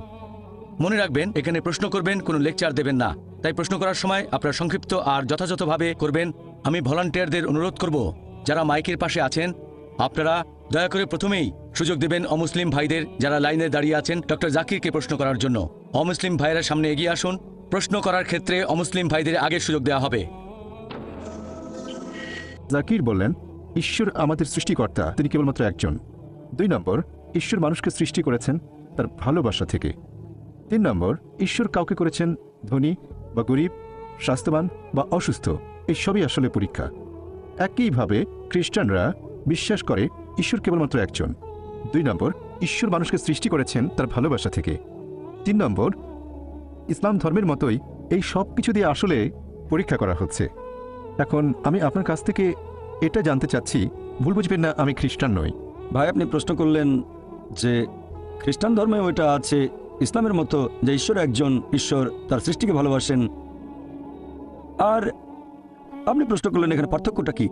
মনে রাখবেন, এখানে প্রশ্ন করবেন, কোনো লেকচার দেবেন না। তাই প্রশ্ন করার সময় আপনারা সংক্ষিপ্ত আর যথাযথভাবে করবেন। আমি ভলান্টিয়ারদের অনুরোধ করব, যারা মাইকের পাশে আছেন, আপনারা দয়া করে প্রথমেই সুযোগ দেবেন অমুসলিম ভাইদের, যারা লাইনে দাঁড়িয়ে আছেন ডক্টর জাকিরকে প্রশ্ন করার জন্য। অমুসলিম ভাইয়েরা সামনে এগিয়ে আসুন। প্রশ্ন করার ক্ষেত্রে অমুসলিম ভাইদের আগে সুযোগ দেওয়া হবে। জাকির বললেন, ঈশ্বর আমাদের সৃষ্টিকর্তা, তিনি কেবলমাত্র একজন। 2 নম্বর, ঈশ্বর মানুষকে সৃষ্টি করেছেন তার ভালোবাসা থেকে। 3 নম্বর, ঈশ্বর কাউকে করেছেন ধনী বা গরিব, স্বাস্থ্যবান বা অসুস্থ, এই সবই আসলে পরীক্ষা। একইভাবে খ্রিস্টানরা বিশ্বাস করে ঈশ্বর কেবলমাত্র একজন। 2 নম্বর, ঈশ্বর মানুষকে সৃষ্টি করেছেন তার ভালোবাসা থেকে। 3 নম্বর, ইসলাম ধর্মের মতোই এই সব কিছু দিয়ে আসলে পরীক্ষা করা হচ্ছে। এখন আমি আপনার কাছ থেকে এটা জানতে চাচ্ছি, ভুল বুঝবেন না, আমি খ্রিস্টান নই। ভাই, আপনি প্রশ্ন করলেন যে খ্রিস্টান ধর্মেও এটা আছে ইসলামের মতো, যে ঈশ্বর একজন, ঈশ্বর তার সৃষ্টিকে ভালোবাসেন। আর আপনি প্রশ্ন করলেন এখানে পার্থক্যটা কি?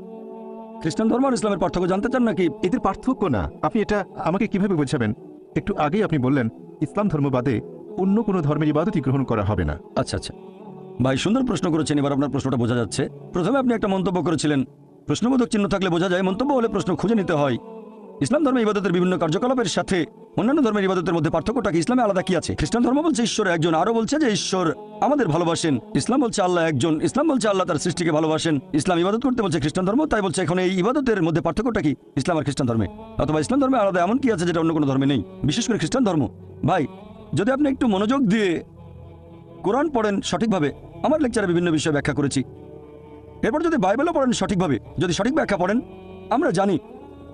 খ্রিস্টান ধর্ম আর ইসলামের পার্থক্য জানতে চান নাকি? এদের পার্থক্য না, আপনি এটা আমাকে কিভাবে বোঝাবেন? একটু আগেই আপনি বললেন ইসলাম ধর্ম বাদে অন্য কোনো ধর্মের ইবাদতই গ্রহণ করা হবে না। আচ্ছা আচ্ছা ভাই, সুন্দর প্রশ্ন করেছেন। এবার আপনার প্রশ্নটা বোঝা যাচ্ছে। প্রথমে আপনি একটা মন্তব্য করেছিলেন, প্রশ্নবোধক চিহ্ন থাকলে বোঝা যায়, মন্তব্য হলে প্রশ্ন খুঁজে নিতে হয়। ইসলাম ধর্মে ইবাদতের বিভিন্ন কার্যকলাপের সাথে অন্যান্য ধর্মের ইবাদতের মধ্যে পার্থক্যটা কি, ইসলামে আলাদা কি আছে? খ্রিস্টান ধর্ম বলছে ঈশ্বর একজন, আরো বলছে যে ঈশ্বর আমাদের ভালোবাসেন। ইসলাম বলছে আল্লাহ একজন, ইসলাম বলছে আল্লাহ তার সৃষ্টিকে ভালোবাসেন। ইসলাম ইবাদত করতে বলছে খ্রিস্টান ধর্ম, তাই বলছে এখন এই ইবাদতের মধ্যে পার্থক্যটা কি ইসলাম আর খ্রিস্টান ধর্মে? অথবা ইসলাম ধর্মে আলাদা এমন কি আছে যেটা অন্য কোনো ধর্মে নেই, বিশেষ করে খ্রিস্টান ধর্ম? ভাই, যদি আপনি একটু মনোযোগ দিয়ে কোরআন পড়েন সঠিকভাবে, আমার লেকচারে বিভিন্ন বিষয় ব্যাখ্যা করেছি, এরপর যদি বাইবেলও পড়েন সঠিকভাবে, যদি সঠিক ব্যাখ্যা পড়েন, আমরা জানি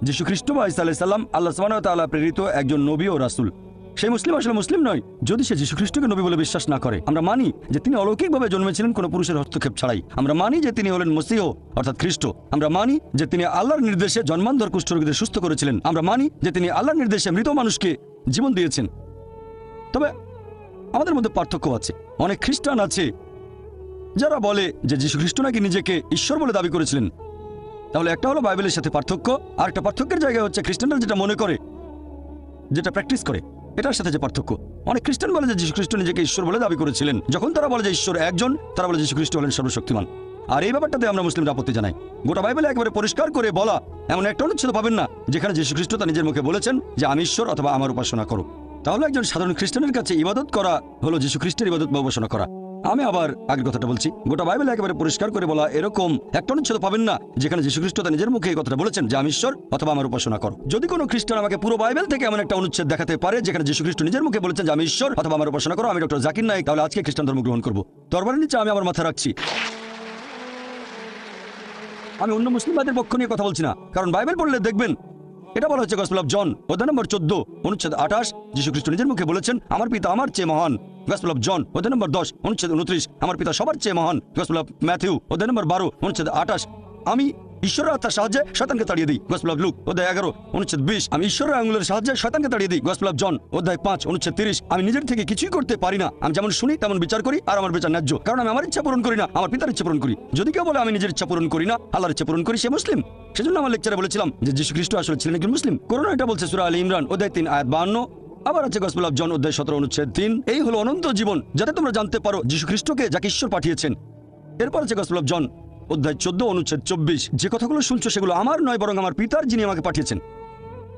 যীশু খ্রিস্ট বা ঈসা আলাইহিস সালাম আল্লাহ সুবহানাহু ওয়া তাআলা প্রেরিত একজন নবী ও রাসূল। সেই মুসলিম আসলে মুসলিম নয় যদি সে যীশু খ্রিস্টকে নবী বলে বিশ্বাস না করে। আমরা মানি যে তিনি অলৌকিকভাবে জন্মেছিলেন কোনো পুরুষের হস্তক্ষেপ ছাড়াই। আমরা মানি যে তিনি হলেন মসীহ অর্থাৎ খ্রিস্ট। আমরা মানি যে তিনি আল্লাহর নির্দেশে জন্মান্ধর কুষ্ঠরোগীদের সুস্থ করেছিলেন। আমরা মানি যে তিনি আল্লাহর নির্দেশে মৃত মানুষকে জীবন দিয়েছেন। তবে আমাদের মধ্যে পার্থক্য আছে। অনেক খ্রিস্টান আছে যারা বলে যে যীশু খ্রিস্ট নাকি নিজেকে ঈশ্বর বলে দাবি করেছিলেন। তাহলে একটা হলো বাইবেলের সাথে পার্থক্য, আর একটা পার্থক্যের জায়গায় হচ্ছে খ্রিস্টানরা যেটা মনে করে, যেটা প্র্যাকটিস করে, এটার সাথে যে পার্থক্য। অনেক খ্রিস্টান বলে যে যীশু খ্রিস্ট নিজেকে ঈশ্বর বলে দাবি করেছিলেন। যখন তারা বলে যে ঈশ্বর একজন, তারা বলে যীশু খ্রিস্ট হলেন সর্বশক্তিমান। আর এই ব্যাপারটাতে আমরা মুসলিমরা আপত্তি জানাই। গোটা বাইবেলে একেবারে পরিষ্কার করে বলা এমন একটা অনুচ্ছেদ পাবেন না যেখানে যীশু খ্রিস্ট তার নিজের মুখে বলেছেন যে আমি ঈশ্বর অথবা আমার উপাসনা করো। তাহলে একজন সাধারণ খ্রিস্টানের কাছে ইবাদত করা হলো যীশু খ্রিস্টের ইবাদত বা উপাসনা করা। আমি আবার আগের কথাটা বলছি, গোটা বাইবেলে একেবারে পরিষ্কার করে বলা এরকম একটা অনুচ্ছেদ পাবেন না যেখানে যীশু খ্রিস্ট তার নিজের মুখে এই কথাটা বলেছেন যে আমি ঈশ্বর অথবা আমার উপাসনা করো। যদি কোনো খ্রিস্টান আমাকে পুরো বাইবেল থেকে এমন একটা অনুচ্ছেদ দেখাতে পারে যেখানে যীশু খ্রিস্ট নিজের মুখে বলেছেন যে আমি ঈশ্বর অথবা আমার উপাসনা করো, আমি ডক্টর জাকির নায়েক, তাহলে আজকে খ্রিস্টান ধর্ম গ্রহণ করবো। তরবারের নিচে আমি আমার মাথা রাখছি। আমি অন্য মুসলিম ভাইদের পক্ষ নিয়ে কথা বলছি না, কারণ বাইবেল পড়লে দেখবেন এটা বলা হচ্ছে গসপেল অফ জন অধ্যায় নম্বর 14 অনুচ্ছেদ 28, যীশু খ্রিস্ট নিজের মুখে বলেছেন আমার পিতা আমার চেয়ে মহান। গসপেল অফ জন অধ্যায় নম্বর 10 অনুচ্ছেদ 29, আমার পিতা সবার চেয়ে মহান। গসপেল অফ ম্যাথিউ অধ্যায় নম্বর 12 অনুচ্ছেদ 28, আমি ঈশ্বরের আত্মার সাহায্যে শয়তানকে তাড়িয়ে দিই। গসপেল অফ লুক অধ্যায় 11 অনুচ্ছেদ 20, আমি ঈশ্বরের আঙুলের সাহায্যে শয়তানকে তাড়িয়ে দিই। গসপেল অফ জন অধ্যায় 5 অনুচ্ছেদ 30, আমি নিজের থেকে কিছুই করতে পারি না, আমি যেমন শুনি তেমন বিচার করি, আর আমার বিচার ন্যায্য, কারণ আমি আমার ইচ্ছা পূরণ করি না, আমার পিতার ইচ্ছা পূরণ করি। যদি কেউ বলে আমি নিজের ইচ্ছা পূরণ করি না, আল্লাহর ইচ্ছা পূরণ করি, সে মুসলিম। সেজন্য আমার লেকচারে বলেছিলাম যে যীশু খ্রিস্ট আসলে ছিলেন একজন মুসলিম। কোরআন এটা বলছে সূরা আলে ইমরান অধ্যায় 3 আয়াত 52, আবার আছে গসপেল অফ জন অধ্যায় 17 অনুচ্ছেদ 3, এই হলো অনন্ত জীবন যাতে তোমরা জানতে পারো যীশু খ্রিস্টকে যাকে ঈশ্বর পাঠিয়েছেন। এরপর আছে গসপেল অফ জন অধ্যায় 14 অনুচ্ছেদ 24, যে কথাগুলো শুনছো সেগুলো আমার নয় বরং আমার পিতার যিনি আমাকে পাঠিয়েছেন।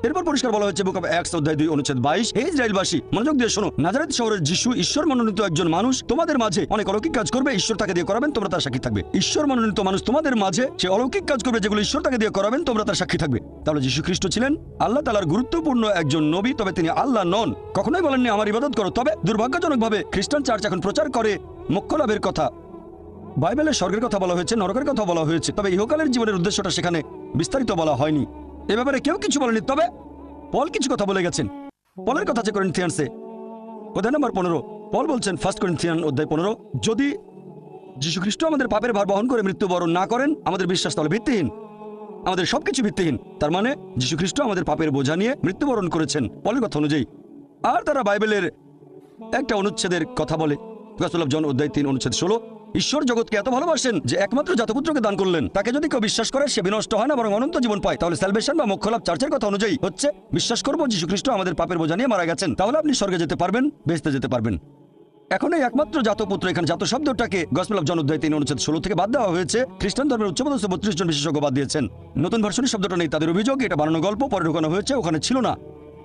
এরপর পরিষ্কার বলা হয়েছে বুক অফ অ্যাকটস অধ্যায় 2 অনুচ্ছেদ 22, হে ইসরায়েলবাসী মনোযোগ দিয়ে শোনো, নাজারেত শহরের যিশু ঈশ্বর মনোনীত একজন মানুষ, তোমাদের মাঝে অনেক অলৌকিক কাজ করবে, ঈশ্বর তাকে দিয়ে করাবেন, তোমরা তার সাক্ষী থাকবে। ঈশ্বর মনোনীত মানুষ তোমাদের মাঝে সে অলৌকিক কাজ করবে যেগুলো ঈশ্বর তাকে দিয়ে করাবেন, তোমরা তার সাক্ষী থাকবে। তাহলে যীশু খ্রিস্ট ছিলেন আল্লাহ তাআলার গুরুত্বপূর্ণ একজন নবী, তবে তিনি আল্লাহ নন। কখনোই বলেননি আমার ইবাদত করো। তবে দুর্ভাগ্যজনকভাবে খ্রিস্টান চার্চ এখন প্রচার করে মোক্ষ লাভের কথা। বাইবেলে স্বর্গের কথা বলা হয়েছে, নরকের কথা বলা হয়েছে, তবে ইহকালের জীবনের উদ্দেশ্যটা সেখানে বিস্তারিত বলা হয়নি। এ ব্যাপারে কেউ কিছু বলেনি, তবে পল কিছু কথা বলে গেছেন। পলের কথা আছে করিন্থিয়ানসে অধ্যায় নম্বর 15। পল বলছেন 1 করিন্থিয়ান অধ্যায় 15, যদি যীশু খ্রিস্ট আমাদের পাপের ভার বহন করে মৃত্যুবরণ না করেন, আমাদের বিশ্বাস তাহলে ভিত্তিহীন, আমাদের সবকিছু ভিত্তিহীন। তার মানে যীশু খ্রিস্ট আমাদের পাপের বোঝা নিয়ে মৃত্যুবরণ করেছেন পলের কথা অনুযায়ী। আর তারা বাইবেলের একটা অনুচ্ছেদের কথা বলে, গসপেল অফ জন অধ্যায় 3 অনুচ্ছেদ 16, ঈশ্বর জগৎকে এত ভালোবাসেন যে একমাত্র জাতপুত্রকে দান করলেন, তাকে যদি কেউ বিশ্বাস করে সে বিনষ্ট হয় না বরং অনন্ত জীবন পায়। তাহলে স্যালভেশন বা মোক্ষ লাভ চার্চের কথা অনুযায়ী হচ্ছে বিশ্বাস করব যীশু খ্রিস্ট আমাদের পাপের বোঝা নিয়ে মারা গেছেন, তাহলে আপনি স্বর্গে যেতে পারবেন, বেহেশতে যেতে পারবেন। এখন এই একমাত্র জাতপুত্র, এখানে জাত শব্দটাকে গসপেল অফ জন অধ্যায় 3 অনুচ্ছেদ 16 থেকে বাদ দেওয়া হয়েছে। খ্রিস্টান ধর্মের উচ্চপদস্থ 32 জন বিশেষজ্ঞ বাদ দিয়েছেন। নতুন ভার্সনে শব্দটা নেই, তাদের অভিযোগ এটা বানানো গল্প, পরে ঢোকানো হয়েছে, ওখানে ছিল না।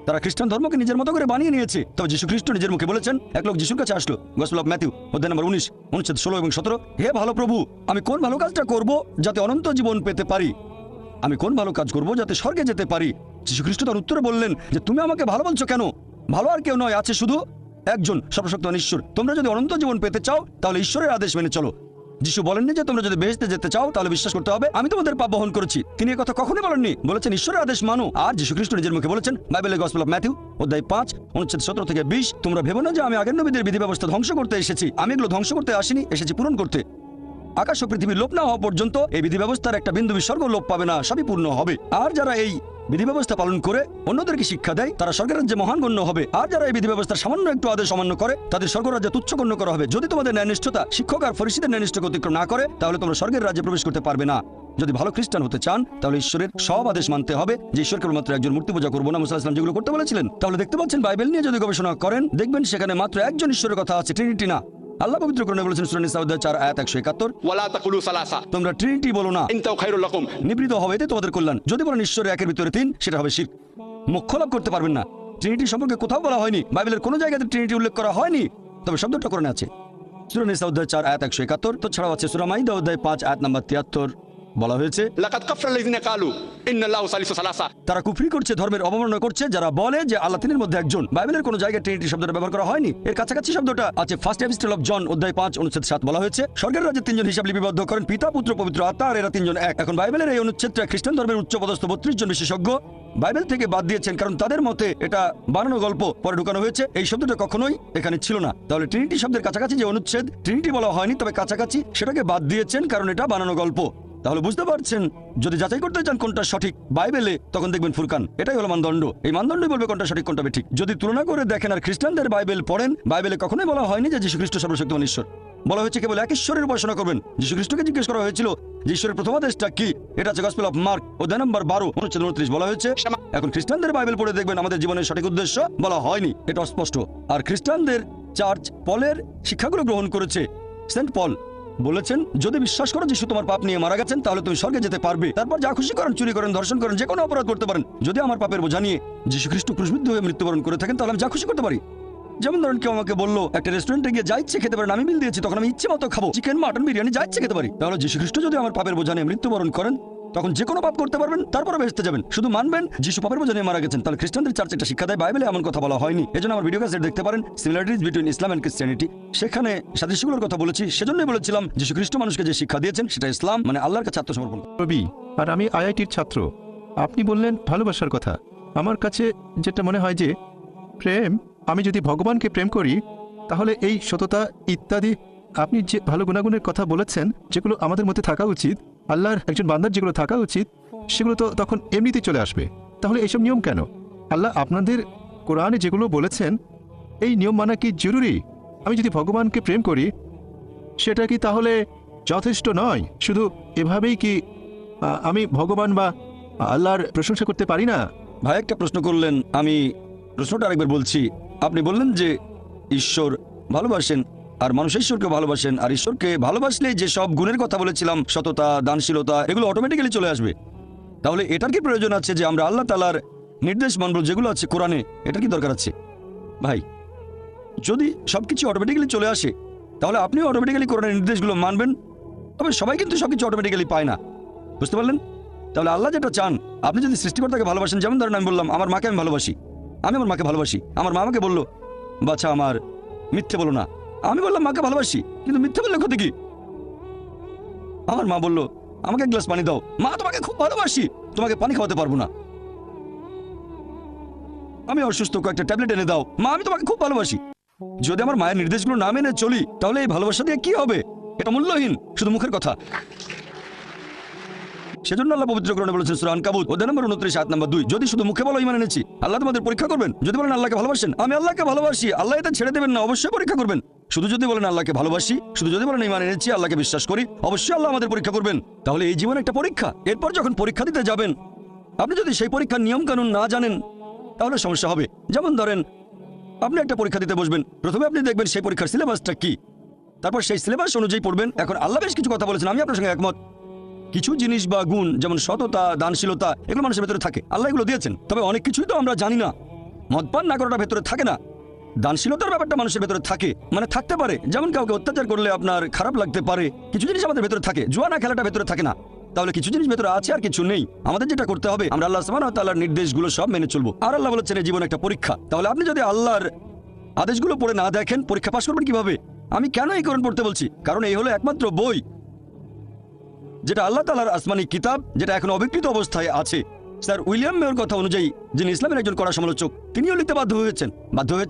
তারা খ্রিস্টান ধর্মকে নিজের মতো করে বানিয়ে নিয়েছে। তবে যীশু খ্রিস্ট নিজের মুখে বলেছেন, এক লোক যীশুর কাছে আসলো, গসপেল অফ ম্যাথিউ অধ্যায় নম্বর 19 অনুচ্ছেদ 16 এবং 17, হে ভালো প্রভু, আমি কোন ভালো কাজটা করব যাতে অনন্ত জীবন পেতে পারি? আমি কোন ভালো কাজ করব যাতে স্বর্গে যেতে পারি? যীশু খ্রিস্ট তার উত্তরে বললেন যে তুমি আমাকে ভালো বলছো কেন? ভালো আর কেউ নয়, আছে শুধু একজন, সর্বশক্তিমান ঈশ্বর। তোমরা যদি অনন্ত জীবন পেতে চাও তাহলে ঈশ্বরের আদেশ মেনে চলো। যিশু বলেননি যে তোমরা যদি বেহেশতে যেতে চাও তাহলে বিশ্বাস করতে হবে আমি তোমাদের পাপ বহন করেছি। তিনি এই কথা কখনোই বলেননি, বলেছেন ঈশ্বরের আদেশ মানো। আর যীশু খ্রিস্ট নিজের মুখে বলেছেন বাইবেলের গসপেল অফ ম্যাথিউ অধ্যায় 5 অনুচ্ছেদ 17 থেকে 20, তোমরা ভেবো না যে আমি আগের নবীদের বিধি ব্যবস্থা ধ্বংস করতে এসেছি। আমি এগুলো ধ্বংস করতে আসিনি, এসেছি পূরণ করতে। আকাশ ও পৃথিবীর লোপ না হওয়া পর্যন্ত এই বিধি ব্যবস্থার একটা বিন্দু বিসর্গ লোপ পাবে না, সবই পূর্ণ হবে। আর যারা এই বিধি ব্যবস্থা পালন করে অন্যদেরকে শিক্ষা দেয় তারা স্বর্গের রাজ্যে মহান গণ্য হবে। আর যারা এই বিধি ব্যবস্থার সামান্য একটু আদেশ অমান্য করে তাদের স্বর্গরাজ্যে তুচ্ছ গণ্য করা হবে। যদি তোমাদের ন্যায়নিষ্ঠতা শিক্ষক আর ফরিসীদের ন্যায়নিষ্ঠকে অতিক্রম না করে তাহলে তোমরা স্বর্গের রাজ্যে প্রবেশ করতে পারবে না। যদি ভালো খ্রিস্টান হতে চান তাহলে ঈশ্বরের সব আদেশ মানতে হবে, যে ঈশ্বর কেবলমাত্র একজন মূর্তি পূজা করবো না, মুসা ইসলাম যেগুলো করতে বলেছিলেন। তাহলে দেখতে পাচ্ছেন বাইবেল নিয়ে যদি গবেষণা করেন দেখবেন সেখানে মাত্র একজন ঈশ্বরের কথা আছে, ট্রিনিটি না। আল্লাহ পবিত্র কোরআনে বলেছেন সূরা নিসা অধ্যায় 4 আয়াত 171, ولا تقولوا ثلاثة তোমরা ট্রিনিটি বলো না, انتهوا خير لكم। নিবৃত হবে এতে তোমাদের কল্যাণ। যদি বলেন ঈশ্বরের একের ভিতরে 3, সেটা হবে শিরক, মোক্ষ লাভ করতে পারবেন না। ট্রিনিটি সম্পর্কে কোথাও বলা হয়নি, বাইবেলের কোনো জায়গাতে ট্রিনিটি উল্লেখ করা হয়নি, তবে শব্দটা কোরআনে আছে। সূরা নিসা অধ্যায় 4 আয়াত 171, তো ছাড়াও আছে সূরা মাইদা অধ্যায় 5 আয়াত নাম্বার 73, বলা হয়েছে لقد كفر الذين قالوا ان الله ثالث ثلاثة। তারা কুফরি করছে, ধর্মের অবমাননা করছে যারা বলে যে আল্লাহ তিনের মধ্যে একজন। বাইবেলের কোনো জায়গায় ট্রিনিটি শব্দটা ব্যবহার করা হয়নি, এর কাছাকাছি শব্দটা আছে ফার্স্ট এপিস্টল অফ জন অধ্যায় 5 অনুচ্ছেদ 7, বলা হয়েছে স্বর্গের রাজ্যে 3 জন হিসাব লিপিবদ্ধ করেন, পিতা পুত্র পবিত্র আত্মা, আর এরা 3 জন এক। এখন বাইবেলের এই অনুচ্ছেদটা খ্রিস্টান ধর্মের উচ্চপদস্থ 32 জন বিশেষজ্ঞ বাইবেল থেকে বাদ দিয়েছেন, কারণ তাদের মতে এটা বানানো গল্প, পরে ঢুকানো হয়েছে। এই শব্দটা কখনোই এখানে ছিল না। তাহলে ট্রিনিটি শব্দের কাছাকাছি যে অনুচ্ছেদ, ট্রিনিটি বলা হয়নি তবে কাছাকাছি, সেটাকে বাদ দিয়েছেন কারণ এটা বানানো গল্প। তাহলে বুঝতে পারছেন, যদি যাচাই করতে চান কোনটা সঠিক বাইবেলে, তখন দেখবেন ফুরকান, এটাই হলো মানদণ্ড। এই মানদণ্ডই বলবে কোনটা সঠিক কোনটা ঠিক। যদি তুলনা করে দেখেন আর খ্রিস্টানদের বাইবেল পড়েন, বাইবেলে কখনোই বলা হয়নি যে যীশু খ্রিস্ট সর্বশক্তিমান ঈশ্বর। বলা হয়েছে কেবল এক ঈশ্বরের উপাসনা করবেন। যীশু খ্রিস্টকে জিজ্ঞেস করা হয়েছিল যে ঈশ্বরের প্রথম আদেশটা কি, এটা আছে গসপেল অফ মার্ক অধ্যায় নম্বর 12 অনুচ্ছেদ 29, বলা হয়েছে। এখন খ্রিস্টানদের বাইবেল পড়ে দেখবেন আমাদের জীবনের সঠিক উদ্দেশ্য বলা হয়নি, এটা অস্পষ্ট। আর খ্রিস্টানদের চার্চ পলের শিক্ষাগুলো গ্রহণ করেছে। সেন্ট পল বলেছেন যদি বিশ্বাস করো যিশু তোমার পাপ নিয়ে মারা গেছেন তাহলে তুমি স্বর্গে যেতে পারবে। তারপর যা খুশি করেন, চুরি করেন, ধর্ষণ করেন, যে কোনো অপরাধ করতে পারেন, যদি আমার পাপের বোঝা নিয়ে যীশু খ্রিস্ট ক্রুশবিদ্ধ হয়ে মৃত্যুবরণ করে থাকেন তাহলে আমি যা খুশি করতে পারি। যেমন ধরেন কেউ আমাকে বললো একটা রেস্টুরেন্টে গিয়ে যা ইচ্ছে খেতে পারেন, আমি বিল দিয়েছি, তখন আমি ইচ্ছে মতো খাবো, চিকেন, মাটন, বিরিয়ানি যা ইচ্ছে খেতে পারি। তাহলে যীশু খ্রিস্ট যদি আমার পাপের বোঝা নিয়ে মৃত্যুবরণ করেন তখন যে কোনো পাপ করতে পারবেন, তারপরে বেহেশতে যাবেন, শুধু মানবেন যিশু পাপের বোঝা নিয়ে মারা গেছেন। তাহলে খ্রিস্টানদের চার্চ এটা শিক্ষা দেয়, বাইবেলে এমন কথা বলা হয়নি। এজন্য আমার ভিডিও ক্যাসেট দেখতে পারেন similarities between Islam and Christianity, সেখানে সাদৃশ্যগুলোর কথা বলেছি। সেজন্যই বলেছিলাম যীশু খ্রিস্ট মানুষকে যে শিক্ষা দিয়েছেন সেটা ইসলাম, মানে আল্লাহর কাছে আত্মসমর্পণ। রবি, আর আমি আইআইটির ছাত্র। আপনি বললেন ভালোবাসার কথা। আমার কাছে যেটা মনে হয় যে প্রেম, আমি যদি ভগবানকে প্রেম করি তাহলে এই সততা ইত্যাদি আপনি যে ভালো গুণাগুণের কথা বলেছেন যেগুলো আমাদের মধ্যে থাকা উচিত, আল্লাহর একজন বান্দার যেগুলো থাকা উচিত, সেগুলো তো তখন এমনিতেই চলে আসবে। তাহলে এইসব নিয়ম কেন? আল্লাহ আপনাদের কোরআনে যেগুলো বলেছেন এই নিয়ম মানা কি জরুরি? আমি যদি ভগবানকে প্রেম করি সেটা কি তাহলে যথেষ্ট নয়? শুধু এভাবেই কি আমি ভগবান বা আল্লাহর প্রশংসা করতে পারি না? ভাই একটা প্রশ্ন করলেন, আমি প্রশ্নটা আরেকবার বলছি। আপনি বললেন যে ঈশ্বর ভালোবাসেন আর মানুষ ঈশ্বরকে ভালোবাসেন, আর ঈশ্বরকে ভালোবাসলে যে সব গুণের কথা বলেছিলাম, সততা, দানশীলতা, এগুলো অটোমেটিক্যালি চলে আসবে। তাহলে এটার কি প্রয়োজন আছে যে আমরা আল্লাহ তাআলার নির্দেশ মানব যেগুলো আছে কোরআনে? এটার কি দরকার আছে? ভাই যদি সবকিছু অটোমেটিক্যালি চলে আসে তাহলে আপনিও অটোমেটিক্যালি কোরআনের নির্দেশগুলো মানবেন। তবে সবাই কিন্তু সবকিছু অটোমেটিক্যালি পায় না, বুঝতে পারলেন? তাহলে আল্লাহ যেটা চান, আপনি যদি সৃষ্টিকর্তাকে ভালোবাসেন, যেমন ধরেন আমি বললাম আমার মাকে আমি ভালোবাসি, আমি আমার মাকে ভালোবাসি। আমার মা আমাকে বললো বাচ্চা আমার মিথ্যে বলো না, আমি বললাম মাকে ভালোবাসি, কিন্তু মিথ্যে বললে ক্ষতি কি? আমার মা বলল, আমাকে এক গ্লাস পানি দাও। মা, তোমাকে খুব ভালোবাসি, তোমাকে পানি খাওয়াতে পারবো না। আমি অসুস্থ, কয়েকটা ট্যাবলেট এনে দাও। মা, আমি তোমাকে খুব ভালোবাসি। যদি আমার মায়ের নির্দেশগুলো না মেনে চলি, তাহলে এই ভালোবাসা দিয়ে কি হবে? এটা মূল্যহীন, শুধু মুখের কথা। সেজন্য আল্লাহ পবিত্র কোরআনে বলেছেন সূরা আনকাবুত অধ্যায় নম্বর 29 আয়াত নম্বর 2, যদি শুধু মুখে বলো ঈমান এনেছি, আল্লাহ তোমাদের পরীক্ষা করবেন। যদি বলেন আল্লাহকে ভালোবাসেন, আমি আল্লাহকে ভালোবাসি, আল্লাহ এটা ছেড়ে দেবেন না, অবশ্যই পরীক্ষা করবেন। শুধু যদি বলেন আল্লাহকে ভালোবাসি, শুধু যদি বলেন ঈমান এনেছি, আল্লাহকে বিশ্বাস করি, অবশ্যই আল্লাহ আমাদের পরীক্ষা করবেন। তাহলে এই জীবন একটা পরীক্ষা। এরপর যখন পরীক্ষা দিতে যাবেন, আপনি যদি সেই পরীক্ষার নিয়ম কানুন না জানেন, তাহলে সমস্যা হবে। যেমন ধরেন, আপনি একটা পরীক্ষা দিতে বসবেন, প্রথমে আপনি দেখবেন সেই পরীক্ষার সিলেবাসটা কি, তারপর সেই সিলেবাস অনুযায়ী পড়বেন। এখন আল্লাহ বেশ কিছু কথা বলেছেন, আমি আপনার সঙ্গে একমত। কিছু জিনিস বা গুণ, যেমন সততা, দানশীলতা, এগুলো মানুষের ভেতরে থাকে, আল্লাহ এগুলো দিয়েছেন। তবে অনেক কিছুই তো আমরা জানি না। মদপান না করাটা ভেতরে থাকে না, দানশীলতার ব্যাপারটা মানুষের ভেতরে থাকে, মানে থাকতে পারে। যেমন কাউকে অত্যাচার করলে আপনার খারাপ লাগতে পারে, কিছু জিনিস আমাদের ভেতরে থাকে। জুয়া না খেলাটা ভেতরে থাকে না। তাহলে কিছু জিনিস ভেতরে আছে আর কিছু নেই। আমাদের যেটা করতে হবে, আমরা আল্লাহ সুবহানাহু ওয়া তাআলার নির্দেশগুলো সব মেনে চলবো। আর আল্লাহ বলেছেন এই জীবন একটা পরীক্ষা। তাহলে আপনি যদি আল্লাহর আদেশগুলো পড়ে না দেখেন, পরীক্ষা পাশ করবেন কিভাবে? আমি কেন এই কোরআন পড়তে বলছি? কারণ এই হলো একমাত্র বই যেটা আল্লাহ তাআলার আসমানি কিতাব, যেটা এখন অবিকৃত অবস্থায় আছে। স্যার উইলিয়াম মেয়র কথা অনুযায়ী, যিনি ইসলামের একজন কড়া সমালোচক, তিনিও লিখতে বাধ্য হয়েছেন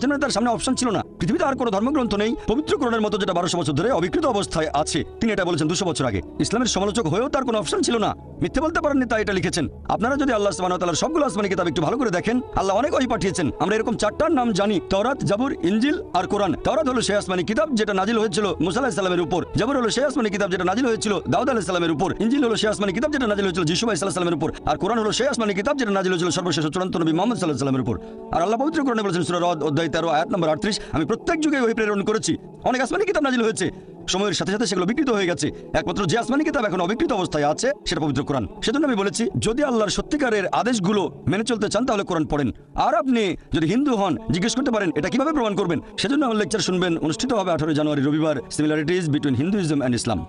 মানে তার সামনে অপশন ছিল না। পৃথিবীতে আর কোনো ধর্মগ্রন্থ নেই পবিত্র কোরআনের মতো যেটা 1200 বছর ধরে অবিকৃত অবস্থায় আছে। তিনি এটা বলেছেন 200 বছর আগে। ইসলামের সমালোচক হয়েও তার কোনো অপশন ছিল না, মিথ্যে বলতে পারেননি, তাই এটা লিখেছেন। আপনারা যদি আল্লাহ সুবহানাহু ওয়া তাআলার সবগুলো আসমানি কিতাব একটু ভালো করে দেখেন, আল্লাহ অনেক ওহী পাঠিয়েছেন। আমরা এরকম 4টার নাম জানি: তাওরাত, জাবুর, ইনজিল আর কোরআন। তাওরাত হলো সেই আসমানি কিতাব যেটা নাজিল হয়েছিল মুসা আলাইহিস সালামের উপর। জাবুর হলো সেই আসমানি কিতাব যেটা নাজিল হয়েছিল দাউদ আলাইহিস সালামের উপর। ইনজিল হলো সেই আসমানি কিতাব যেটা নাজিল হয়েছিল যিশু আলাইহিস সালামের উপর। আর কোরআন হলো সেই আসমানি কিতাব যেটা নাজিল হয়েছিল সর্বশেষ চূড়ান্ত নবী মুহাম্মদ সাল্লাল্লাহু আলাইহি ওয়াসাল্লামের উপর। আর আল্লাহ পবিত্র কোরআনে বলেছেন সূরা রদ অধ্যায় 13 আয়াত নম্বর 38, আমি প্রত্যেক যুগে ওহী প্রেরণ করেছি। অনেক আসমানি কিতাব নাজিল হয়েছে, সময়ের সাথে সাথে সেগুলো বিকৃত হয়ে গেছে। একমাত্র যে আসমানি কিতাব এখন অবিকৃত অবস্থায় আছে সেটা পবিত্র কোরআন। সেজন্য আমি বলেছি, যদি আল্লাহর সত্যিকারের আদেশগুলো মেনে চলতে চান তাহলে কোরআন পড়েন। আর আপনি যদি হিন্দু হন, জিজ্ঞেস করতে পারেন এটা কিভাবে প্রমাণ করবেন। সেজন্য আমার লেকচার শুনবেন, অনুষ্ঠিত হবে 18 জানুয়ারি রবিবার, সিমিলারিটিজ বিটুইন হিন্দুইজম অ্যান্ড ইসলাম।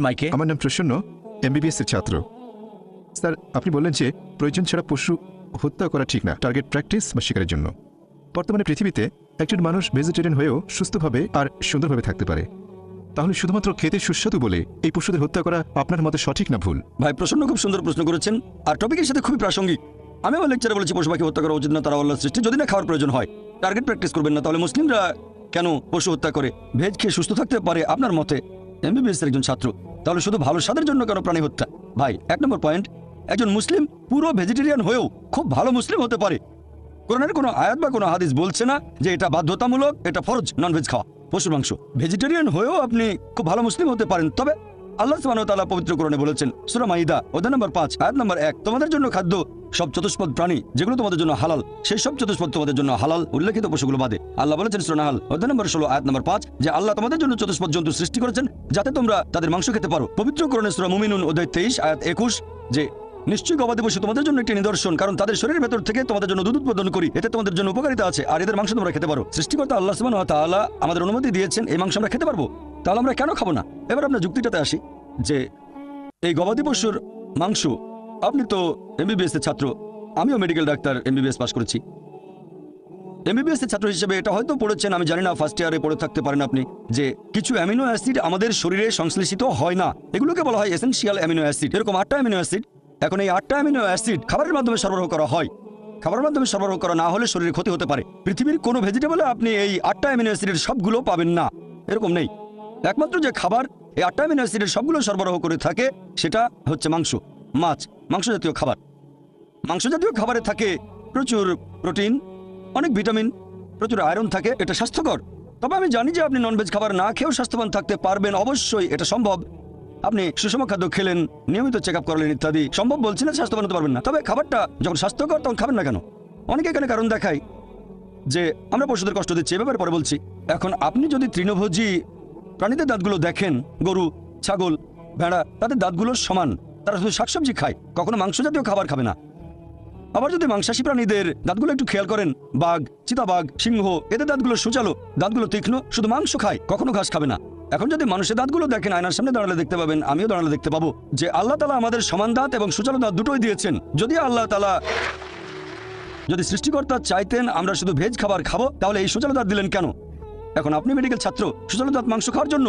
মাইকে আমার নাম প্রসন্ন, MBBS এর ছাত্র। স্যার, আপনি বললেন যে প্রয়োজন ছাড়া পশু হত্যা করা ঠিক না, টার্গেট প্র্যাকটিস বা শিকারের জন্য। বর্তমানে পৃথিবীতে একজন মানুষ ভেজিটেরিয়ান হয়েও সুস্থভাবে আর সুন্দরভাবে থাকতে পারে। তাহলে শুধুমাত্র খেতে সুস্বাদু বলে এই পশুদের হত্যা করা আপনার মতে সঠিক না ভুল? ভাই, প্রসন্ন খুব সুন্দর প্রশ্ন করেছেন, আর টপিকের সাথে খুবই প্রাসঙ্গিক। আমি আমার লেকচারে বলেছি পশু পাখি হত্যা করা উচিত না, তারা আল্লাহর সৃষ্টি। যদি না খাওয়ার প্রয়োজন হয়, টার্গেট প্র্যাকটিস করবেন না। তাহলে মুসলিমরা কেন পশু হত্যা করে? ভেজ খেয়ে সুস্থ থাকতে পারে আপনার মতে, MBBS এর একজন ছাত্র। তাহলে শুধু ভালো স্বাদের জন্য কেন প্রাণী হত্যা? ভাই, 1 নম্বর পয়েন্ট, একজন মুসলিম পুরো ভেজিটেরিয়ান হয়েও খুব ভালো মুসলিম হতে পারে। কোরআনের কোনো আয়াত বা কোনো হাদিস বলছে না যে এটা বাধ্যতামূলক, এটা ফরজ ননভেজ খাওয়া, পশুর মাংস। ভেজিটেরিয়ান হয়েও আপনি খুব ভালো মুসলিম হতে পারেন। তবে আল্লাহ সুবহানাহু ওয়া তাআলা পবিত্র কোরআনে বলেছেন সূরা মাইদা অধ্যায় নম্বর 5 আয়াত নম্বর 1, তোমাদের জন্য খাদ্য সব চতুষ্পদ প্রাণী যেগুলো তোমাদের জন্য হালাল, সেই সব চতুষ্পদ তোমাদের জন্য হালাল, উল্লেখিত পশুগুলো বাদে। আল্লাহ বলেছেন সূরা নাহল অধ্যায় নম্বর 16 আয়াত নম্বর 5 যে আল্লাহ তোমাদের জন্য চতুষ্পদ জন্তু সৃষ্টি করেছেন যাতে তোমরা তাদের মাংস খেতে পারো। পবিত্র কোরআনে সূরা মুমিনুন অধ্যায় 23 আয়াত 21 যে নিশ্চয়ই গবাদি পশু তোমাদের জন্য একটি নিদর্শন, কারণ তাদের শরীরের ভেতর থেকে তোমাদের জন্য দুধ উৎপাদন করি, এতে তোমাদের জন্য উপকারিতা আছে, আর এদের মাংস তোমরা খেতে পারো। সৃষ্টিকর্তা আল্লাহ সুবহানাহু ওয়া তাআলা আমাদের অনুমতি দিয়েছেন এই মাংস আমরা খেতে পারবো, তাহলে আমরা কেন খাবো না? এবার আপনার যুক্তিটাতে আসি যে এই গবাদি পশুর মাংস, আপনি তো MBBS এর ছাত্র, আমিও মেডিকেল ডাক্তার, MBBS পাস করেছি। MBBS এর ছাত্র হিসেবে এটা হয়তো পড়েছেন, আমি জানি না, ফার্স্ট ইয়ারে পড়ে থাকতে পারেন আপনি, যে কিছু অ্যামিনো অ্যাসিড আমাদের শরীরে সংশ্লেষিত হয় না, এগুলোকে বলা হয় এসেনশিয়াল অ্যামিনো অ্যাসিড। এরকম 8টা অ্যামিনো অ্যাসিড। এখন এই 8টা অ্যামিনো অ্যাসিড খাবারের মাধ্যমে সরবরাহ করা হয়। খাবারের মাধ্যমে সরবরাহ করা না হলে শরীরে ক্ষতি হতে পারে। পৃথিবীর কোনো ভেজিটেবলে আপনি এই 8টা অ্যামিনো অ্যাসিডের সবগুলো পাবেন না, এরকম নেই। একমাত্র যে খাবার এই 8টা অ্যামিনো অ্যাসিডের সবগুলো সরবরাহ করে থাকে সেটা হচ্ছে মাংস, মাছ, মাংস জাতীয় খাবার। মাংস জাতীয় খাবারে থাকে প্রচুর প্রোটিন, অনেক ভিটামিন, প্রচুর আয়রন থাকে, এটা স্বাস্থ্যকর। তবে আমি জানি যে আপনি ননভেজ খাবার না খেয়েও স্বাস্থ্যবান থাকতে পারবেন, অবশ্যই এটা সম্ভব। আপনি সুষম খাদ্য খেলেন, নিয়মিত চেক আপ করলেন ইত্যাদি, সম্ভব বলছি না স্বাস্থ্যবান হতে পারবেন না। তবে খাবারটা যখন স্বাস্থ্যকর তখন খাবেন না কেন? অনেকে এখানে কারণ দেখায় যে আমরা পশুদের কষ্ট দিচ্ছি, এ ব্যাপারে পরে বলছি। এখন আপনি যদি তৃণভোজী প্রাণীদের দাঁতগুলো দেখেন, গরু, ছাগল, ভেড়া, তাদের দাঁতগুলো সমান, তারা শুধু শাকসবজি খায়, কখনো মাংস জাতীয় খাবার খাবে না। আবার যদি মাংসাশী প্রাণীদের দাঁতগুলো একটু খেয়াল করেন, বাঘ, চিতাবাঘ, সিংহ, এদের দাঁতগুলো সুচালো, দাঁতগুলো তীক্ষ্ণ, শুধু মাংস খায়, কখনো ঘাস খাবে না। এখন যদি মানুষের দাঁতগুলো দেখেন, আয়নার সামনে দাঁড়ালে দেখতে পাবেন, আমিও দাঁড়ালে দেখতে পাবো যে আল্লাহ তাআলা আমাদের সমান দাঁত এবং সুচালো দাঁত দুটোই দিয়েছেন। যদি সৃষ্টিকর্তা চাইতেন আমরা শুধু ভেজ খাবার খাবো, তাহলে এই সুচালো দাঁত দিলেন কেন? এখন আপনি মেডিকেল ছাত্র, সুচালো দাঁত মাংস খাওয়ার জন্য?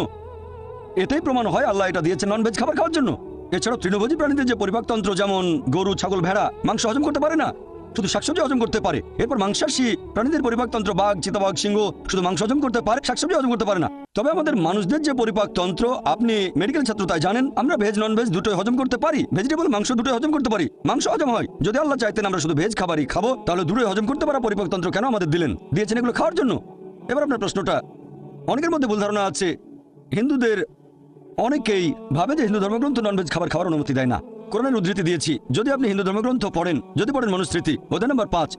এটাই প্রমাণ হয় আল্লাহ এটা দিয়েছে ননভেজ খাবার খাওয়ার জন্য। এছাড়াও তৃণভোজী প্রাণীদের যে পরিপাকতন্ত্র, যেমন গরু, ছাগল, ভেড়া মাংস হজম করতে পারে না, শুধু শাকসবজি হজম করতে পারে। এরপর মাংসাশী প্রাণীদের পরিপাকতন্ত্র, বাঘ, চিতাবাঘ, সিংহ শুধু মাংস হজম করতে পারে, শাকসবজি হজম করতে পারে না। তবে আমাদের মানুষদের যে পরিপাকতন্ত্র, আপনি মেডিকেল ছাত্র তাই জানেন, আমরা ভেজ ননভেজ দুটোই হজম করতে পারি, ভেজিটেবল মাংস দুটোই হজম করতে পারি, মাংস হজম হয়। যদি আল্লাহ চাইতেন আমরা শুধু ভেজ খাবারই খাবো, তাহলে দুটোই হজম করতে পারা পরিপাকতন্ত্র কেন আমাদের দিয়েছেন এগুলো খাওয়ার জন্য? এবার আপনার প্রশ্নটা, অনেকের মধ্যে ভুল ধারণা আছে, হিন্দুদের অনেকেই ভাবে যে হিন্দু ধর্মগ্রন্থ ননভেজ খাবার খাওয়ার অনুমতি দেয় না। কোরআনের উদ্ধৃতি দিয়েছি, যদি আপনি হিন্দু ধর্মগ্রন্থ পড়েন, যদি পড়েন মনুস্মৃতি অধ্যায় নম্বর 5,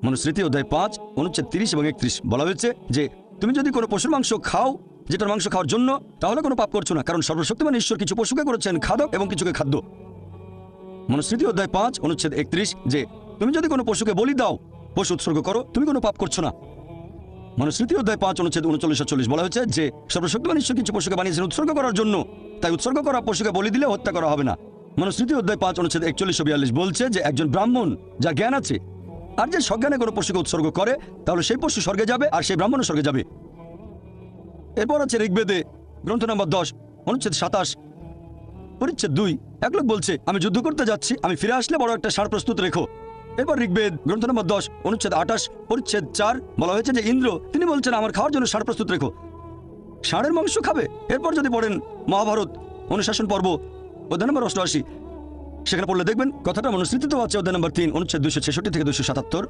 মনুস্মৃতি অধ্যায় 5 অনুচ্ছেদ 30 এবং 31 বলা হয়েছে যে তুমি যদি কোনো পশুর মাংস খাও যেটার মাংস খাওয়ার জন্য, তাহলে কোনো পাপ করছো না, কারণ সর্বশক্তিমান ঈশ্বর কিছু পশুকে করেছেন খাদক এবং কিছুকে খাদ্য। মনুস্মৃতি অধ্যায় 5 অনুচ্ছেদ 31 যে তুমি যদি কোনো পশুকে বলি দাও, পশু উৎসর্গ করো, তুমি কোনো পাপ করছো না। মনুস্মৃতি অধ্যায় 5 অনুচ্ছেদ 39-40 বলা হয়েছে যে সর্বশক্তিমান ঈশ্বর কিছু পশুকে বানিয়েছেন উৎসর্গ করার জন্য, তাই উৎসর্গ করা পশুকে বলি দিলে হত্যা করা হবে না। মনুস্মৃতি অধ্যায় 5 অনুচ্ছেদ 41-42 বলছে যে একজন ব্রাহ্মণ যার জ্ঞান আছে আর যে সজ্ঞানে কোনো পশুকে উৎসর্গ করে, তাহলে সেই পশু স্বর্গে যাবে আর সেই ব্রাহ্মণও স্বর্গে যাবে। এরপর আছে ঋগ্বেদে গ্রন্থ নম্বর 10 অনুচ্ছেদ 27 পরিচ্ছেদ 2, এক লোক বলছে আমি যুদ্ধ করতে যাচ্ছি, আমি ফিরে আসলে বড় একটা ষাঁড় প্রস্তুত রেখো। এরপর ঋগ্বেদ গ্রন্থ নম্বর 10 অনুচ্ছেদ 28 পরিচ্ছেদ 4 বলা হয়েছে যে ইন্দ্র তিনি বলছেন আমার খাওয়ার জন্য ষাঁড় প্রস্তুত রেখো, ষাঁড়ের মাংস খাবে। এরপর যদি পড়েন মহাভারত অনুশাসন পর্ব অধ্যায় নম্বর 88, সেখানে পড়লে দেখবেন কথাটা মনুস্মৃতিতেও আছে অধ্যায় নম্বর 3 অনুচ্ছেদ 266 থেকে 277।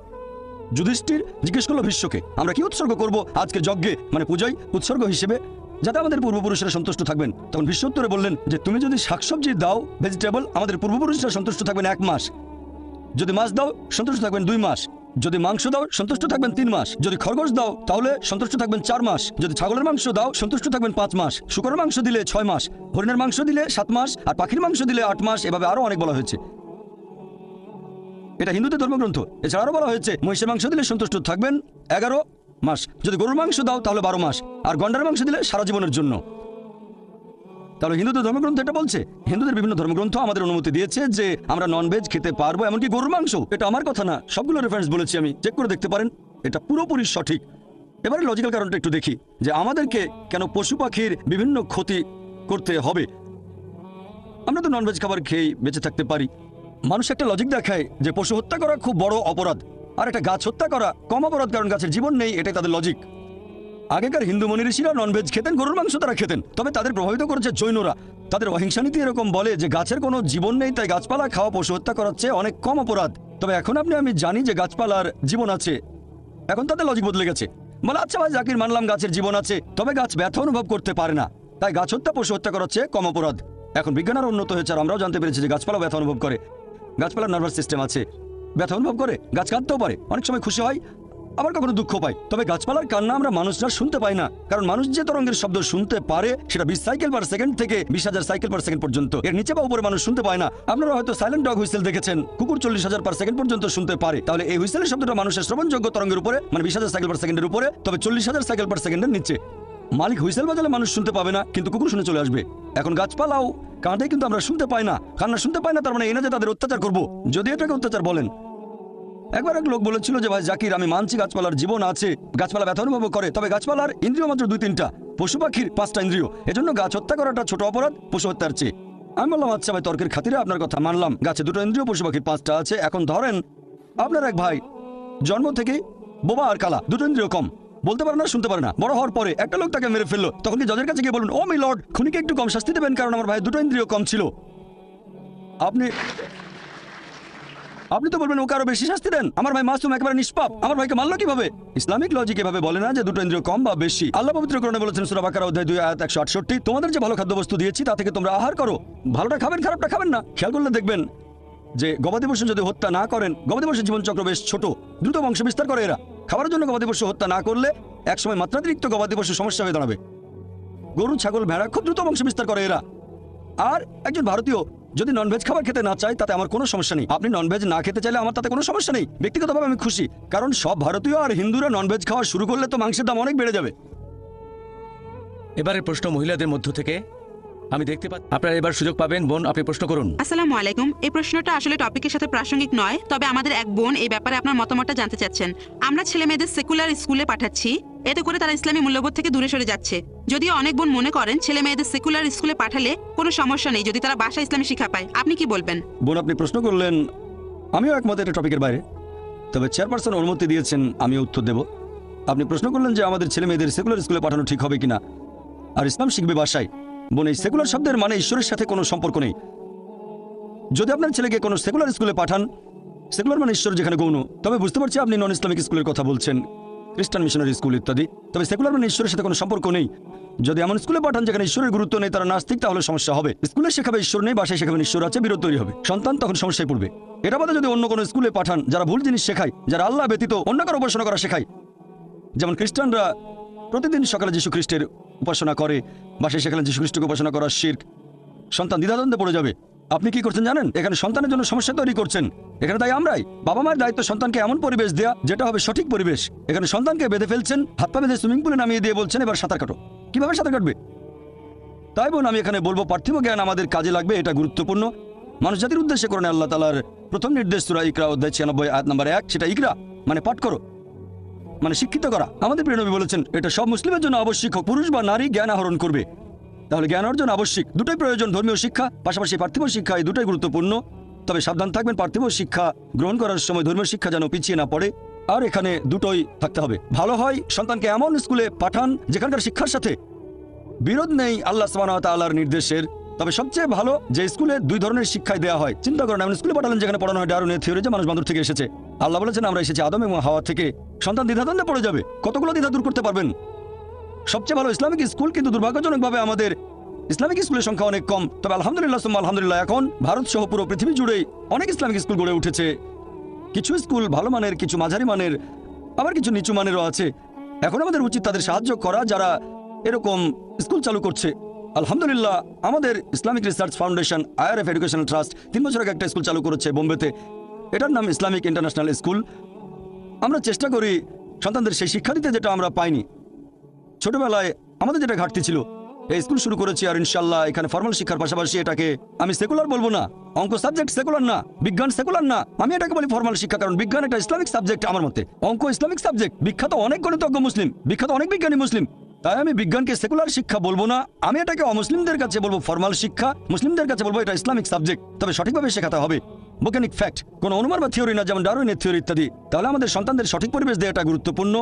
যুধিষ্ঠির জিজ্ঞেস করলো ভীষ্মকে আমরা কি উৎসর্গ করব আজকে যজ্ঞে, মানে পূজায় উৎসর্গ হিসেবে, যাতে আমাদের পূর্বপুরুষরা সন্তুষ্ট থাকবেন। তখন ভীষ্ম উত্তরে বললেন যে তুমি যদি শাকসবজি দাও, ভেজিটেবল, আমাদের পূর্বপুরুষরা সন্তুষ্ট থাকবেন 1 মাস, যদি মাছ দাও সন্তুষ্ট থাকবেন 2 মাস, যদি মাংস দাও সন্তুষ্ট থাকবেন 3 মাস, যদি খরগোশ দাও তাহলে সন্তুষ্ট থাকবেন 4 মাস, যদি ছাগলের মাংস দাও সন্তুষ্ট থাকবেন 5 মাস, শূকরের মাংস দিলে 6 মাস, হরিণের মাংস দিলে 7 মাস, আর পাখির মাংস দিলে 8 মাস। এভাবে আরো অনেক বলা হয়েছে। এটা হিন্দুদের ধর্মগ্রন্থ। এছাড়া আরো বলা হয়েছে মহিষের মাংস দিলে সন্তুষ্ট থাকবেন 11 মাস, যদি গরুর মাংস দাও তাহলে 12 মাস, আর গন্ডার মাংস দিলে সারা জীবনের জন্য। তাহলে হিন্দুদের ধর্মগ্রন্থ এটা বলছে। হিন্দুদের বিভিন্ন ধর্মগ্রন্থ আমাদের অনুমতি দিয়েছে যে আমরা ননভেজ খেতে পারবো, এমনকি গরুর মাংস। এটা আমার কথা না, সবগুলো রেফারেন্স বলেছি আমি, চেক করে দেখতে পারেন, এটা পুরোপুরি সঠিক। এবারে লজিক্যাল কারণটা একটু দেখি যে আমাদেরকে কেন পশু পাখির বিভিন্ন ক্ষতি করতে হবে। আমরা তো ননভেজ খাবার খেয়েই বেঁচে থাকতে পারি। মানুষ একটা লজিক দেখায় যে পশু হত্যা করা খুব বড় অপরাধ, আর একটা গাছ হত্যা করা কম অপরাধ কারণ গাছের জীবন নেই, এটাই তাদের লজিক। আগেকার হিন্দু মনি ঋষিরা ননভেজ খেতেন, গরুর মাংস তারা খেতেন, তবে তাদের প্রভাবিত করেছে জৈনরা। তাদের অহিংসা নীতি এরকম বলে যে গাছের কোনো জীবন নেই, তাই গাছপালা খাওয়া পশু হত্যা করার চেয়ে অনেক কম অপরাধ। তবে এখন আমি জানি যে গাছপালার জীবন আছে, এখন তাদের লজিক বদলে গেছে। বলে আচ্ছা ভাই জাকির, মানলাম গাছের জীবন আছে, তবে গাছ ব্যথা অনুভব করতে পারে না, তাই গাছ হত্যা পশু হত্যা করার চেয়ে কম অপরাধ। এখন বিজ্ঞান আরও উন্নত হয়েছে আর আমরাও জানতে পেরেছি যে গাছপালা ব্যথা অনুভব করে, গাছপালার নার্ভাস সিস্টেম আছে, ব্যথা অনুভব করে, গাছ কাঁদতেও পারে, অনেক সময় খুশি হয়, আবার কখনো দুঃখ পায়। তবে গাছপালার কান্না আমরা মানুষরা শুনতে পাই না, কারণ মানুষ যে তরঙ্গের শব্দ শুনতে পারে সেটা 20 সাইকেল পার সেকেন্ড থেকে 20,000 সাইকেল পার সেকেন্ড পর্যন্ত, এর নিচে বা উপরে মানুষ শুনতে পায় না। আপনারা হয়তো সাইলেন্ট ডগ হুইসেল দেখেছেন, কুকুর 40,000 পার সেকেন্ড পর্যন্ত শুনতে পারে। তাহলে এই হুইসেলের শব্দটা মানুষের শ্রবণযোগ্য তরঙ্গের উপরে, মানে 20,000 সাইকেল পার সেকেন্ডের উপরে, তবে 40,000 সাইকেল পার সেকেন্ডের নিচে। মালিক হুইসেল বাজালে মানুষ শুনতে পাবে না, কিন্তু কুকুর শুনে চলে আসবে। এখন গাছপালাও কাঁদে, কিন্তু আমরা শুনতে পাই না, কান্না শুনতে পাই না, তার মানে এই না যে তাদের অত্যাচার করবো, যদি এটাকে অত্যাচার বলেন। একবার এক লোক বলেছিল যে ভাই জাকির, আমি মানছি গাছপালার জীবন আছে, গাছপালা ব্যথা অনুভব করে, তবে গাছপালার ইন্দ্রিয় মাত্র 2-3টা, পশু পাখির 5টা ইন্দ্রিয়, এজন্য গাছ হত্যা করাটা ছোট অপরাধ পশু হত্যার চেয়ে। আমি বললাম আচ্ছা ভাই, তর্কের খাতিরে আপনার কথা মানলাম, গাছে 2টো ইন্দ্রিয়, পশু পাখির 5টা আছে। এখন ধরেন আপনার এক ভাই জন্ম থেকে বোবা আর কালা, 2টো ইন্দ্রিয় কম, বলতে পারে না, শুনতে পারে না। বড় হওয়ার পরে একটা লোক তাকে মেরে ফেললো, তখন কি জজের কাছে গিয়ে বলুন ও মাই লর্ড, খুনিকে একটু কম শাস্তি দেবেন কারণ আমার ভাই 2টো ইন্দ্রিয় কম ছিল? আপনি তো বলবেন ওকে আরো বেশি শাস্তি দেন, আমার ভাই মাসুম, একেবারে নিষ্পাপ, আমার ভাইকে মারলো কিভাবে? ইসলামিক লজিক এভাবে বলে না যে 2টো ইন্দ্রিয় কম বা বেশি। আল্লাহ পবিত্র কোরআনে বলেছেন সূরা বাকারা অধ্যায় 2 আয়াত 168, তোমাদের যে ভালো খাদ্যবস্তু দিয়েছি তা থেকে তোমরা আহার করো, ভালোটা খাবেন, খারাপটা খাবেন না। খেয়াল করলে দেখবেন যে গবাদি পশু যদি হত্যা না করেন, গবাদি পশুর জীবনচক্র বেশ ছোট, দ্রুত বংশ বিস্তার করে এরা। খাবারের জন্য গবাদি পশু হত্যা না করলে একসময় মাত্রাতিরিক্ত গবাদি পশু সমস্যা হয়ে দাঁড়াবে। গরু, ছাগল, ভেড়া খুব দ্রুত বংশ বিস্তার করে এরা। আর একজন ভারতীয় যদি ননভেজ খাবার খেতে না চায় তাতে আমার কোনো সমস্যা নেই, আপনি ননভেজ না খেতে চাইলে আমার তাতে কোনো সমস্যা নেই। ব্যক্তিগতভাবে আমি খুশি, কারণ সব ভারতীয় আর হিন্দুরা ননভেজ খাওয়া শুরু করলে তো মাংসের দাম অনেক বেড়ে যাবে। এবারের প্রশ্ন মহিলাদের মধ্য থেকে, আমি দেখতে পাচ্ছি আপনারা এবার সুযোগ পাবেন। বোন, আপনি প্রশ্ন করুন। আসসালামু আলাইকুম। এই প্রশ্নটা আসলে টপিকের সাথে প্রাসঙ্গিক নয়, তবে আমাদের এক বোন এই ব্যাপারে আপনার মতামতটা জানতে চাচ্ছেন। আমরা ছেলে মেয়েদের সেকুলার স্কুলে পাঠাচ্ছি, এতে করে তারা ইসলামী মূল্যবোধ থেকে দূরে সরে যাচ্ছে। যদিও অনেক বোন মনে করেন ছেলে মেয়েদের সেকুলার স্কুলে পাঠালে কোনো সমস্যা নেই যদি তারা বাসায় ইসলামী শিক্ষা পায়। আপনি কি বলবেন? বোন, আপনি প্রশ্ন করলেন, আমিও একমত এটা টপিকের বাইরে, তবে চেয়ারপারসন অনুমতি দিয়েছেন, আমি উত্তর দেব। আপনি প্রশ্ন করলেন যে আমাদের ছেলে মেয়েদের সেকুলার স্কুলে পাঠানো ঠিক হবে কিনা, আর ইসলাম শিখবে বাসায়। বোন, এই সেকুলার শব্দের মানে ঈশ্বরের সাথে কোনো সম্পর্ক নেই। যদি আপনার ছেলেকে কোনো সেকুলার স্কুলে পাঠান, সেকুলার মানে ঈশ্বর যেখানে গৌণ, তবে বুঝতে পারছি আপনি নন ইসলামিক স্কুলের কথা বলছেন, খ্রিস্টান মিশনারি স্কুল ইত্যাদি, তবে সেকুলার মানে ঈশ্বরের সাথে কোনো সম্পর্ক নেই। যদি এমন স্কুলে পাঠান যেখানে ঈশ্বরের গুরুত্ব নেই, তারা নাস্তিক, তাহলে সমস্যা হবে। স্কুলে শেখাবে ঈশ্বর নেই, বাসায় শেখাবেন ঈশ্বর আছে, বিরোধ তৈরি হবে, সন্তান তখন সমস্যায় পড়বে। এটা বাদে যদি অন্য কোনো স্কুলে পাঠান যারা ভুল জিনিস শেখায়, যারা আল্লাহ ব্যতীত অন্য কারো উপাসনা করা শেখায়, যেমন খ্রিস্টানরা প্রতিদিন সকালে যীশু খ্রিস্টের উপাসনা করে, বাসায় সেখানে যীশু খ্রিস্টকে উপাসনা করা শিরক, সন্তান দ্বিধাদ্বন্দ্বে পড়ে যাবে। আপনি কি করছেন জানেন? এখানে সন্তানের জন্য সমস্যা তৈরি করছেন। এখানে তাই আমরাই বাবা মায়ের দায়িত্ব সন্তানকে এমন পরিবেশ দেয়া যেটা হবে সঠিক পরিবেশ। এখানে সন্তানকে বেঁধে ফেলছেন, হাত পা বেঁধে সুইমিং পুলে নামিয়ে দিয়ে বলছেন এবার সাঁতার কাটো। কিভাবে সাঁতার কাটবে? তাই বোন, আমি এখানে বলবো পার্থিব জ্ঞান আমাদের কাজে লাগবে, এটা গুরুত্বপূর্ণ। মানুষ জাতির উদ্দেশ্যে করেন আল্লাহ তাআলার প্রথম নির্দেশ সূরা ইকরা অধ্যায় 96 আয়াত নম্বর 1, সেটা ইকরা মানে পাঠ করো, মানে শিক্ষিত করা। আমাদের প্রিয় নবী বলেছেন এটা সব মুসলিমের জন্য আবশ্যক, হোক পুরুষ বা নারী জ্ঞান আহরণ করবে। তাহলে জ্ঞান অর্জন আবশ্যক, দুটোই প্রয়োজন, ধর্মীয় শিক্ষা পাশাপাশি পার্থিব শিক্ষা, এই দুটোই গুরুত্বপূর্ণ। তবে সাবধান থাকবেন পার্থিব শিক্ষা গ্রহণ করার সময় ধর্মীয় শিক্ষা যেন পিছিয়ে না পড়ে। আর এখানে দুটোই থাকতে হবে। ভালো হয় সন্তানকে এমন স্কুলে পাঠান যেখানকার শিক্ষার সাথে বিরোধ নেই আল্লাহ সুবহানাহু ওয়া তাআলার নির্দেশের। তবে সবচেয়ে ভালো যে স্কুলে দুই ধরনের শিক্ষাই দেওয়া হয়। চিন্তা করেন এমন স্কুলে পাঠালেন যেখানে পড়ানো হয় ডারউইনের থিওরি, যে মানুষ বান্দর থেকে এসেছে। আল্লাহ বলেছেন আমরা এসেছি আদম এবং হাওয়া থেকে। সন্তান দ্বিধাদ্বন্দ্বে পড়ে যাবে, কতগুলো দ্বিধা দূর করতে পারবেন? সবচেয়ে ভালো ইসলামিক স্কুল, কিন্তু দুর্ভাগ্যজনকভাবে আমাদের ইসলামিক স্কুলের সংখ্যা অনেক কম। তবে আলহামদুলিল্লাহ সুম্মা আলহামদুলিল্লাহ, এখন ভারত সহ পুরো পৃথিবী জুড়েই অনেক ইসলামিক স্কুল গড়ে উঠেছে। কিছু স্কুল ভালো মানের, কিছু মাঝারি মানের, আবার কিছু নিচু মানেরও আছে। এখন আমাদের উচিত তাদের সাহায্য করা যারা এরকম স্কুল চালু করছে। আলহামদুলিল্লাহ আমাদের Islamic research foundation IRF educational trust 3 বছর আগে একটা স্কুল চালু করেছে বোম্বেতে। এটার নাম ইসলামিক ইন্টারন্যাশনাল স্কুল। আমরা চেষ্টা করি সন্তানদের সেই শিক্ষা দিতে যেটা আমরা পাইনি ছোটবেলায়, আমাদের যেটা ঘাটতি ছিল। এই স্কুল শুরু করেছি, আর ইনশাল্লাহ এখানে ফর্মাল শিক্ষার পাশাপাশি এটাকে আমি সেকুলার বলবো না। অঙ্ক সাবজেক্ট সেকুলার না, বিজ্ঞান সেকুলার না, আমি এটাকে বলি ফর্মাল শিক্ষা, কারণ বিজ্ঞান এটা ইসলামিক সাবজেক্ট আমার মতে। অঙ্ক ইসলামিক সাবজেক্ট, বিখ্যাত অনেক গণিতজ্ঞ মুসলিম, বিখ্যাত অনেক বিজ্ঞানী মুসলিম। তাই আমি বিজ্ঞানকে সেকুলার শিক্ষা বলবো না, আমি এটাকে অমুসলিমদের কাছে বলবো ফর্মাল শিক্ষা, মুসলিমদের কাছে বলবো এটা ইসলামিক সাবজেক্ট। তবে সঠিকভাবে শেখাতে হবে, বৈজ্ঞানিক ফ্যাক্ট, কোনো অনুমান বা থিওরি না, যেমন ডারউইনের থিওরি ইত্যাদি। তাহলে আমাদের সন্তানদের সঠিক পরিবেশ দেওয়া এটা গুরুত্বপূর্ণ।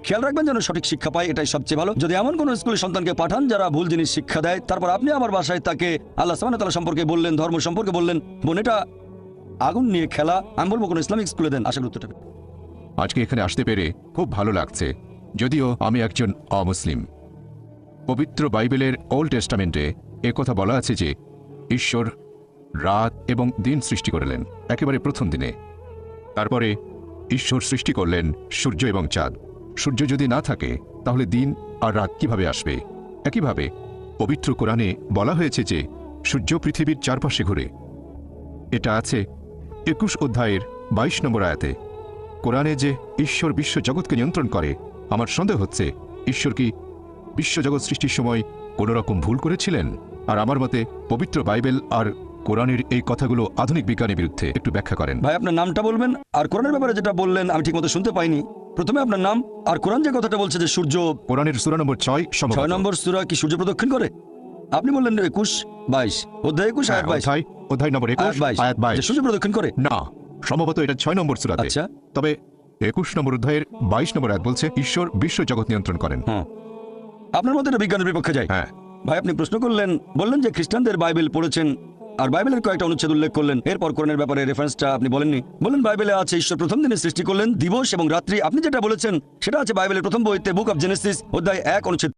খেয়াল রাখবেন যেন সঠিক শিক্ষা পায়, এটাই সবচেয়ে ভালো। যদি এমন কোনো স্কুলে সন্তানকে পাঠান যারা ভুল জিনিস শিক্ষা দেয়, তারপর আপনি আমার বাসায় তাকে আল্লাহ সুবহানাহু ওয়া তাআলা সম্পর্কে বললেন, ধর্ম সম্পর্কে বললেন, বোন এটা আগুন নিয়ে খেলা। আমি বলবো কোনো ইসলামিক স্কুলে দেন, আশা করি উত্তরটা পেয়ে। আজকে এখানে আসতে পেরে খুব ভালো লাগছে, যদিও আমি একজন অমুসলিম। পবিত্র বাইবেলের ওল্ড টেস্টামেন্টে একথা বলা আছে যে ঈশ্বর রাত এবং দিন সৃষ্টি করলেন একেবারে প্রথম দিনে। তারপরে ঈশ্বর সৃষ্টি করলেন সূর্য এবং চাঁদ। সূর্য যদি না থাকে তাহলে দিন আর রাত কিভাবে আসবে? একইভাবে পবিত্র কোরআনে বলা হয়েছে যে সূর্য পৃথিবীর চারপাশে ঘুরে। এটা আছে 21 অধ্যায়ের 22 নম্বর আয়াতে। কোরআনে যে ঈশ্বর বিশ্ব জগৎকে নিয়ন্ত্রণ করে, আমার সন্দেহ হচ্ছে ঈশ্বর কি বিশ্বজগৎ সৃষ্টির সময় কোনো রকম ভুল করেছিলেন? আর আমার মতে পবিত্র বাইবেল আর কোরআনের এই কথাগুলো আধুনিক বিজ্ঞানের বিরুদ্ধে। একটু ব্যাখ্যা করেন ভাই, আপনার নামটা বলবেন, আর কোরআনের ব্যাপারে যেটা বললেন আমি ঠিকমতো শুনতে পাইনি। প্রথমে আপনার নাম, আর কোরআন যে কথাটা বলছে যে সূর্য, কোরআনের সূরা নম্বর 6 6 নম্বর সূরা কি সূর্য প্রদক্ষিণ করে? আপনি বললেন 21-22 অধ্যায় 21 আয়াত 22 অধ্যায় নম্বর 21 আয়াত 22 যে সূর্য প্রদক্ষিণ করে। না, সম্ভবত এটা 6 নম্বর সূরাতে। আচ্ছা, তবে 21 নম্বর অধ্যায়ের 22 নম্বর আয়াত বলছে ঈশ্বর বিশ্ব জগৎ নিয়ন্ত্রণ করেন। হ্যাঁ, আপনার মতে এটা বিজ্ঞানের বিপক্ষে যায়। হ্যাঁ ভাই, আপনি প্রশ্ন করলেন, বললেন যে খ্রিস্টানদের বাইবেল পড়েছেন আর বাইবেলের কয়েকটা অনুচ্ছেদ উল্লেখ করলেন। এরপর কোরআনের ব্যাপারে রেফারেন্সটা আপনি বলেননি। বললেন বাইবেলে আছে ঈশ্বর প্রথম দিনে সৃষ্টি করলেন দিবস এবং রাত্রি। আপনি যেটা বলেছেন সেটা আছে বাইবেলের প্রথম বইতে বুক অফ জেনেসিস অধ্যায় 1 অনুচ্ছেদ